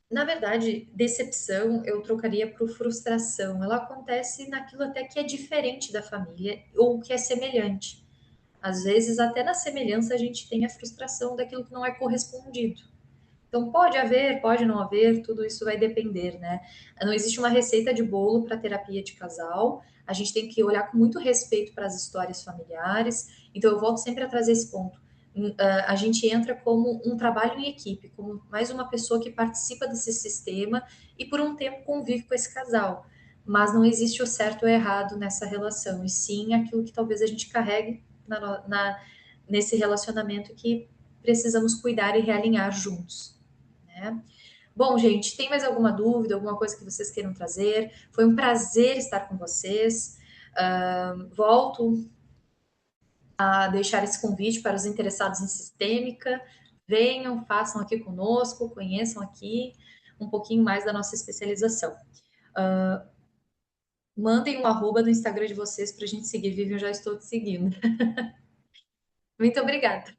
Na verdade, decepção eu trocaria por frustração. Ela acontece naquilo até que é diferente da família ou que é semelhante. Às vezes, até na semelhança, a gente tem a frustração daquilo que não é correspondido. Então, pode haver, pode não haver, tudo isso vai depender, né? Não existe uma receita de bolo para terapia de casal. A gente tem que olhar com muito respeito para as histórias familiares. Então, eu volto sempre a trazer esse ponto. A gente entra como um trabalho em equipe, como mais uma pessoa que participa desse sistema e por um tempo convive com esse casal. Mas não existe o certo ou errado nessa relação, e sim aquilo que talvez a gente carregue nesse relacionamento que precisamos cuidar e realinhar juntos, né? Bom, gente, tem mais alguma dúvida, alguma coisa que vocês queiram trazer? Foi um prazer estar com vocês. Volto a deixar esse convite para os interessados em sistêmica. Venham, façam aqui conosco, conheçam aqui um pouquinho mais da nossa especialização. Mandem um arroba no Instagram de vocês para a gente seguir. Vivian, eu já estou te seguindo. Muito obrigada.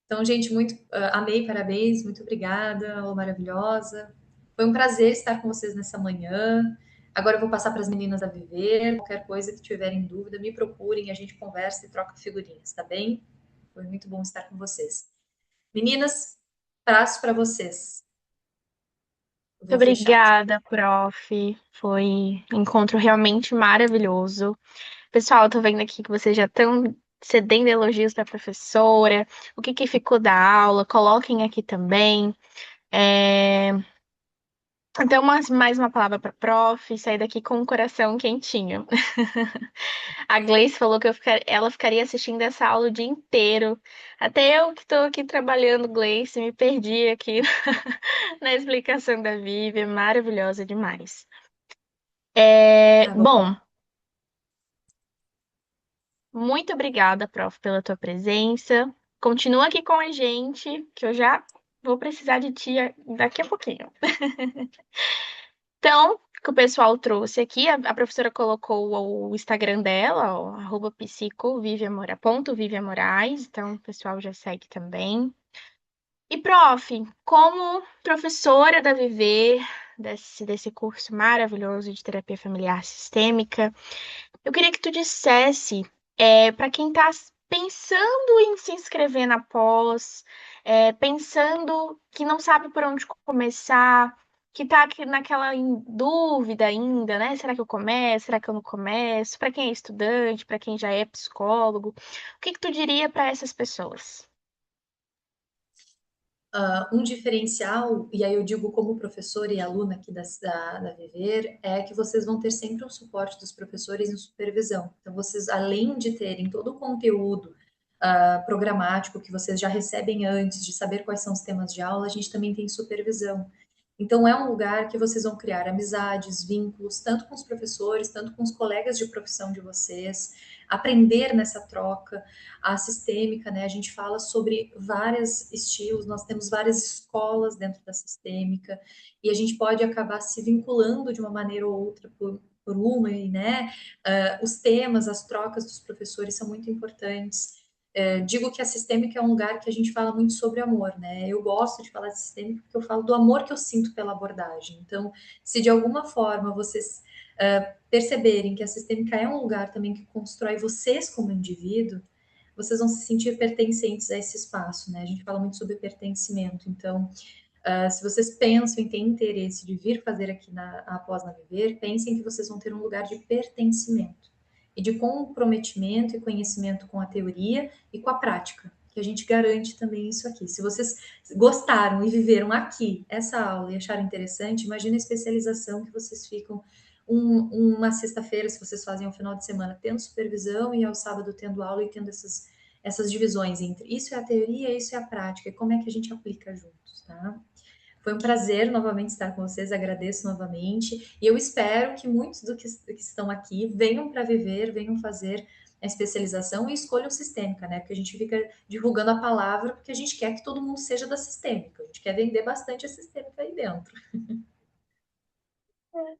Então, gente, muito amei, parabéns, muito obrigada, aula maravilhosa. Foi um prazer estar com vocês nessa manhã. Agora eu vou passar para as meninas a viver. Qualquer coisa que tiverem dúvida, me procurem, a gente conversa e troca figurinhas, tá bem? Foi muito bom estar com vocês. Meninas, abraço para vocês. Muito obrigada, prof. Foi um encontro realmente maravilhoso. Pessoal, tô vendo aqui que vocês já estão cedendo elogios para a professora. O que que ficou da aula? Coloquem aqui também. Então, mais uma palavra para prof. Sair daqui com o coração quentinho. A Gleice falou que ela ficaria assistindo essa aula o dia inteiro. Até eu que estou aqui trabalhando, Gleice, me perdi aqui na explicação da Vivi. Maravilhosa demais. Bom, muito obrigada, prof, pela tua presença. Continua aqui com a gente, que eu já vou precisar de ti daqui a pouquinho. Então, que o pessoal trouxe aqui, a professora colocou o Instagram dela, ó, @psicoviviamorais, então o pessoal já segue também. E, prof, como professora da Viver, desse curso maravilhoso de terapia familiar sistêmica, eu queria que tu dissesse, para quem está pensando em se inscrever na pós, pensando que não sabe por onde começar, que está naquela dúvida ainda, né? Será que eu começo? Será que eu não começo? Para quem é estudante, para quem já é psicólogo, o que que tu diria para essas pessoas? Um diferencial, e aí eu digo como professora e aluna aqui da Viver, é que vocês vão ter sempre um suporte dos professores em supervisão. Então, vocês, além de terem todo o conteúdo programático que vocês já recebem antes de saber quais são os temas de aula, a gente também tem supervisão. Então, é um lugar que vocês vão criar amizades, vínculos, tanto com os professores, tanto com os colegas de profissão de vocês, aprender nessa troca. A sistêmica, né? A gente fala sobre vários estilos, nós temos várias escolas dentro da sistêmica, e a gente pode acabar se vinculando de uma maneira ou outra por uma, né? Os temas, as trocas dos professores são muito importantes. Digo que a sistêmica é um lugar que a gente fala muito sobre amor, né? Eu gosto de falar de sistêmica porque eu falo do amor que eu sinto pela abordagem. Então, se de alguma forma vocês perceberem que a sistêmica é um lugar também que constrói vocês como indivíduo, vocês vão se sentir pertencentes a esse espaço, né? A gente fala muito sobre pertencimento. Então, se vocês pensam e têm interesse de vir fazer aqui após na Viver, pensem que vocês vão ter um lugar de pertencimento e de comprometimento e conhecimento com a teoria e com a prática, que a gente garante também isso aqui. Se vocês gostaram e viveram aqui essa aula e acharam interessante, imagina a especialização que vocês ficam uma sexta-feira, se vocês fazem um final de semana, tendo supervisão, e ao sábado tendo aula e tendo essas divisões entre isso é a teoria, isso é a prática, e como é que a gente aplica juntos, tá? Foi um prazer novamente estar com vocês, agradeço novamente, e eu espero que muitos que estão aqui venham para Viver, venham fazer a especialização e escolham sistêmica, né? Porque a gente fica divulgando a palavra porque a gente quer que todo mundo seja da sistêmica, a gente quer vender bastante a sistêmica aí dentro.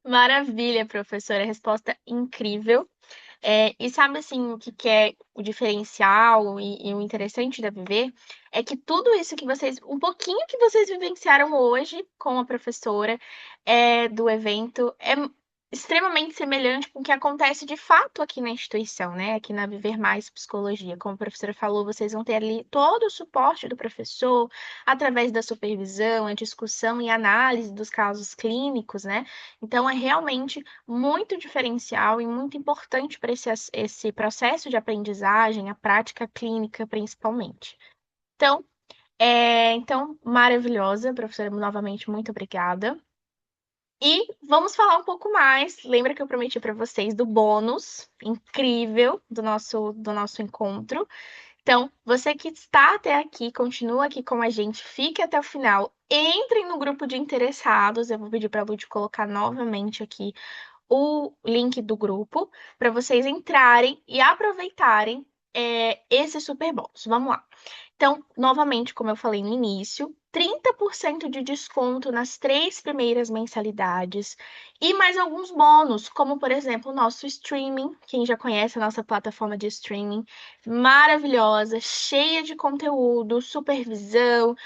Maravilha, professora, resposta incrível. E sabe assim o que é o diferencial e o interessante da Viver é que tudo isso que um pouquinho que vocês vivenciaram hoje com a professora do evento, extremamente semelhante com o que acontece de fato aqui na instituição, né? Aqui na Viver Mais Psicologia. Como a professora falou, vocês vão ter ali todo o suporte do professor, através da supervisão, a discussão e análise dos casos clínicos, né? Então, é realmente muito diferencial e muito importante para esse processo de aprendizagem, a prática clínica, principalmente. Então, maravilhosa, professora, novamente, muito obrigada. E vamos falar um pouco mais. Lembra que eu prometi para vocês do bônus incrível do nosso encontro? Então, você que está até aqui, continua aqui com a gente, fique até o final. Entrem no grupo de interessados. Eu vou pedir para a Lud colocar novamente aqui o link do grupo para vocês entrarem e aproveitarem esse super bônus. Vamos lá. Então, novamente, como eu falei no início, 30% de desconto nas 3 primeiras mensalidades e mais alguns bônus, como por exemplo o nosso streaming. Quem já conhece a nossa plataforma de streaming, maravilhosa, cheia de conteúdo, supervisão,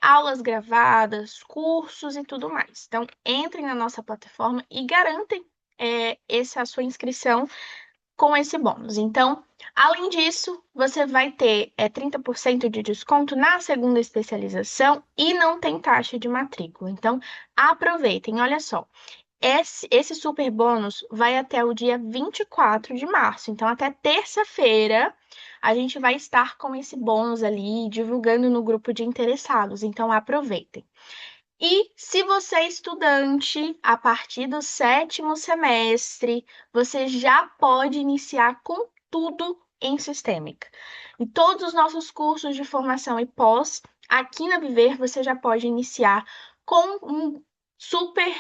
aulas gravadas, cursos e tudo mais. Então, entrem na nossa plataforma e garantem essa sua inscrição com esse bônus. Então, além disso, você vai ter 30% de desconto na segunda especialização e não tem taxa de matrícula. Então, aproveitem. Olha só, esse super bônus vai até o dia 24 de março. Então, até terça-feira, a gente vai estar com esse bônus ali, divulgando no grupo de interessados. Então, aproveitem. E se você é estudante, a partir do 7º semestre, você já pode iniciar com tudo em sistêmica. Em todos os nossos cursos de formação e pós, aqui na Viver, você já pode iniciar com um super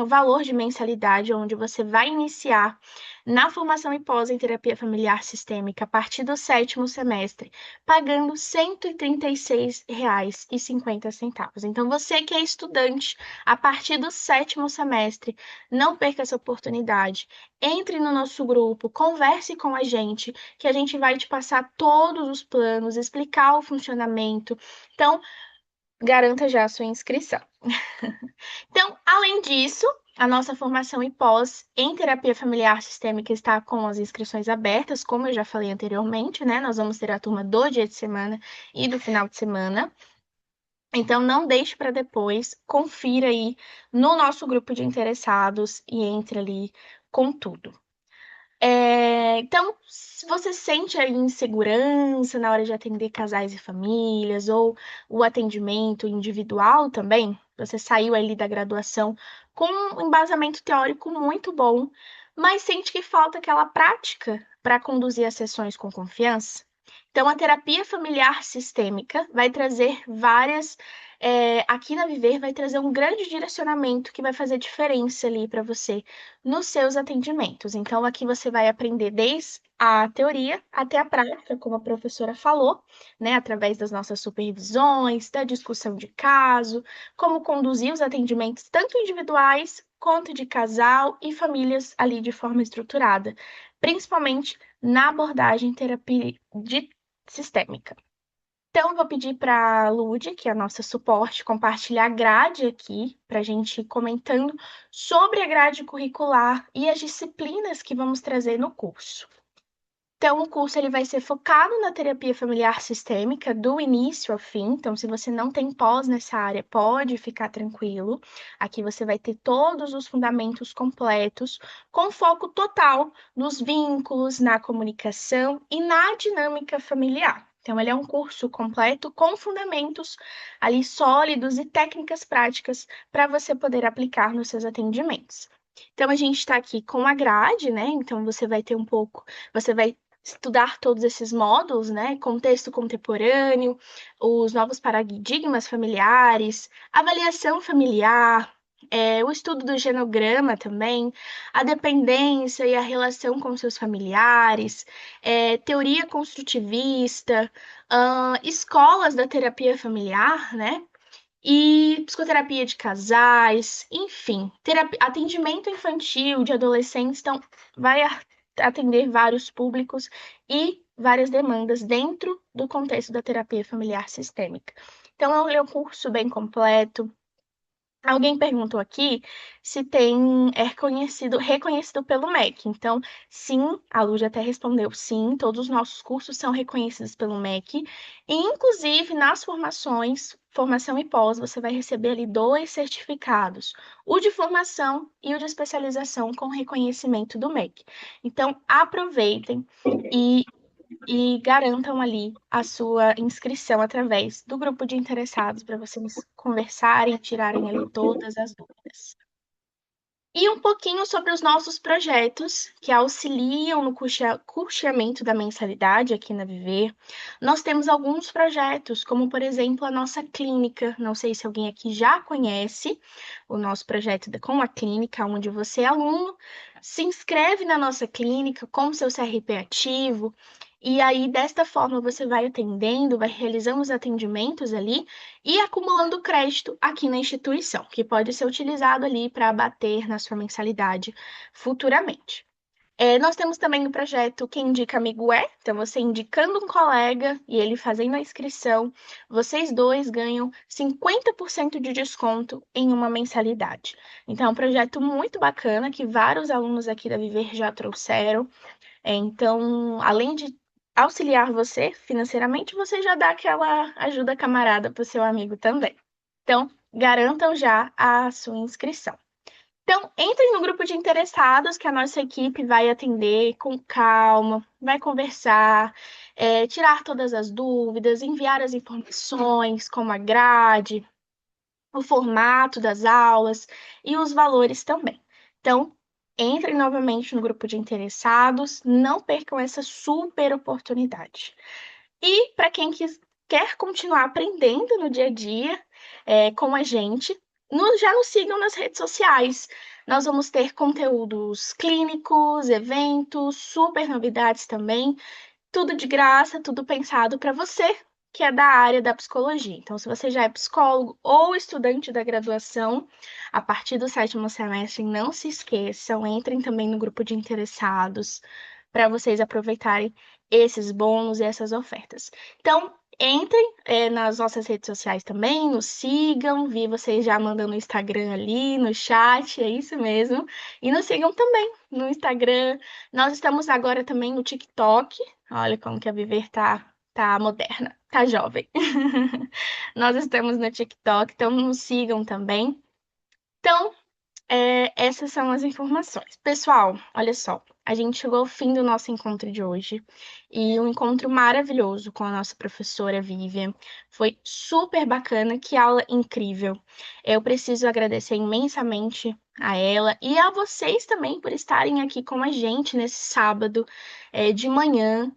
valor de mensalidade, onde você vai iniciar na formação e pós em terapia familiar sistêmica a partir do 7º semestre, pagando R$ 136,50. Então, você que é estudante, a partir do 7º semestre, não perca essa oportunidade. Entre no nosso grupo, converse com a gente, que a gente vai te passar todos os planos, explicar o funcionamento. Então, garanta já a sua inscrição. Então, além disso, a nossa formação e pós em terapia familiar sistêmica está com as inscrições abertas, como eu já falei anteriormente, né? Nós vamos ter a turma do dia de semana e do final de semana. Então, não deixe para depois, confira aí no nosso grupo de interessados e entre ali com tudo. Então, se você sente aí insegurança na hora de atender casais e famílias, ou o atendimento individual também, você saiu ali da graduação com um embasamento teórico muito bom, mas sente que falta aquela prática para conduzir as sessões com confiança. Então, a terapia familiar sistêmica vai trazer aqui na Viver, vai trazer um grande direcionamento que vai fazer diferença ali para você nos seus atendimentos. Então, aqui você vai aprender desde a teoria até a prática, como a professora falou, né, através das nossas supervisões, da discussão de caso, como conduzir os atendimentos tanto individuais quanto de casal e famílias ali de forma estruturada, principalmente na abordagem terapia sistêmica. Então, eu vou pedir para a Lud, que é a nossa suporte, compartilhar a grade aqui, para a gente ir comentando sobre a grade curricular e as disciplinas que vamos trazer no curso. Então, o curso ele vai ser focado na terapia familiar sistêmica, do início ao fim. Então, se você não tem pós nessa área, pode ficar tranquilo. Aqui você vai ter todos os fundamentos completos, com foco total nos vínculos, na comunicação e na dinâmica familiar. Então, ele é um curso completo com fundamentos ali sólidos e técnicas práticas para você poder aplicar nos seus atendimentos. Então, a gente está aqui com a grade, né? Então, você vai ter você vai estudar todos esses módulos, né? Contexto contemporâneo, os novos paradigmas familiares, avaliação familiar, o estudo do genograma também, a dependência e a relação com seus familiares, teoria construtivista, escolas da terapia familiar, né? E psicoterapia de casais, enfim, atendimento infantil de adolescentes, então vai atender vários públicos e várias demandas dentro do contexto da terapia familiar sistêmica. Então, é um curso bem completo, Alguém perguntou aqui se é reconhecido pelo MEC. Então, sim, a Lu já até respondeu, sim, todos os nossos cursos são reconhecidos pelo MEC. E, inclusive, nas formações, formação e pós, você vai receber ali 2 certificados, o de formação e o de especialização com reconhecimento do MEC. Então, aproveitem e garantam ali a sua inscrição através do grupo de interessados para vocês conversarem e tirarem ali todas as dúvidas. E um pouquinho sobre os nossos projetos que auxiliam no custeamento da mensalidade aqui na Viver. Nós temos alguns projetos, como por exemplo a nossa clínica. Não sei se alguém aqui já conhece o nosso projeto com a clínica, onde você é aluno, se inscreve na nossa clínica com seu CRP ativo. E aí, desta forma, você vai atendendo, vai realizando os atendimentos ali e acumulando crédito aqui na instituição, que pode ser utilizado ali para abater na sua mensalidade futuramente. Nós temos também o projeto Quem Indica Amigo É, então você indicando um colega e ele fazendo a inscrição, vocês dois ganham 50% de desconto em uma mensalidade. Então é um projeto muito bacana que vários alunos aqui da Viver já trouxeram. Então, além de auxiliar você financeiramente, você já dá aquela ajuda camarada para o seu amigo também. Então, garantam já a sua inscrição. Então, entrem no grupo de interessados que a nossa equipe vai atender com calma, vai conversar, tirar todas as dúvidas, enviar as informações, como a grade, o formato das aulas e os valores também. Então, entrem novamente no grupo de interessados, não percam essa super oportunidade. E para quem quer continuar aprendendo no dia a dia com a gente, já nos sigam nas redes sociais. Nós vamos ter conteúdos clínicos, eventos, super novidades também. Tudo de graça, tudo pensado para você que é da área da psicologia. Então, se você já é psicólogo ou estudante da graduação, a partir do 7º semestre, não se esqueçam, entrem também no grupo de interessados para vocês aproveitarem esses bônus e essas ofertas. Então, entrem nas nossas redes sociais também, nos sigam, vi vocês já mandando no Instagram ali, no chat, é isso mesmo. E nos sigam também no Instagram. Nós estamos agora também no TikTok. Olha como que a Viver tá moderna, tá jovem. Nós estamos no TikTok, então nos sigam também. Então, essas são as informações. Pessoal, olha só, a gente chegou ao fim do nosso encontro de hoje e um encontro maravilhoso com a nossa professora Vivian. Foi super bacana, que aula incrível. Eu preciso agradecer imensamente a ela e a vocês também por estarem aqui com a gente nesse sábado de manhã,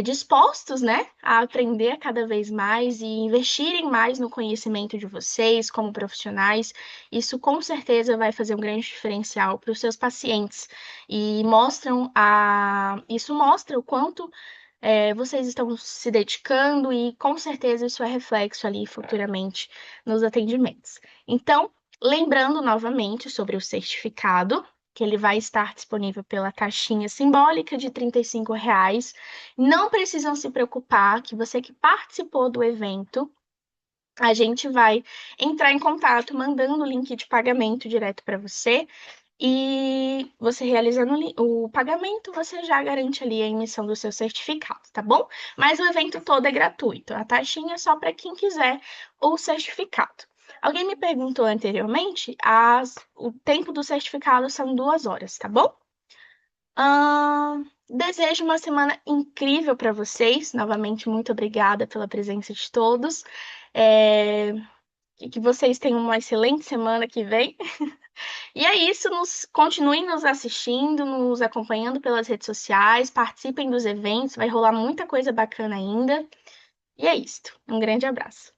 dispostos, né, a aprender cada vez mais e investirem mais no conhecimento de vocês como profissionais. Isso com certeza vai fazer um grande diferencial para os seus pacientes e isso mostra o quanto vocês estão se dedicando e com certeza isso é reflexo ali futuramente nos atendimentos. Então, lembrando novamente sobre o certificado, que ele vai estar disponível pela taxinha simbólica de R$ 35. Não precisam se preocupar que você que participou do evento, a gente vai entrar em contato mandando o link de pagamento direto para você. E você realizando o pagamento, você já garante ali a emissão do seu certificado, tá bom? Mas o evento todo é gratuito. A taxinha é só para quem quiser o certificado. Alguém me perguntou anteriormente, o tempo do certificado são 2 horas, tá bom? Desejo uma semana incrível para vocês. Novamente, muito obrigada pela presença de todos. Que vocês tenham uma excelente semana que vem. E é isso, continuem nos assistindo, nos acompanhando pelas redes sociais, participem dos eventos, vai rolar muita coisa bacana ainda. E é isso. Um grande abraço.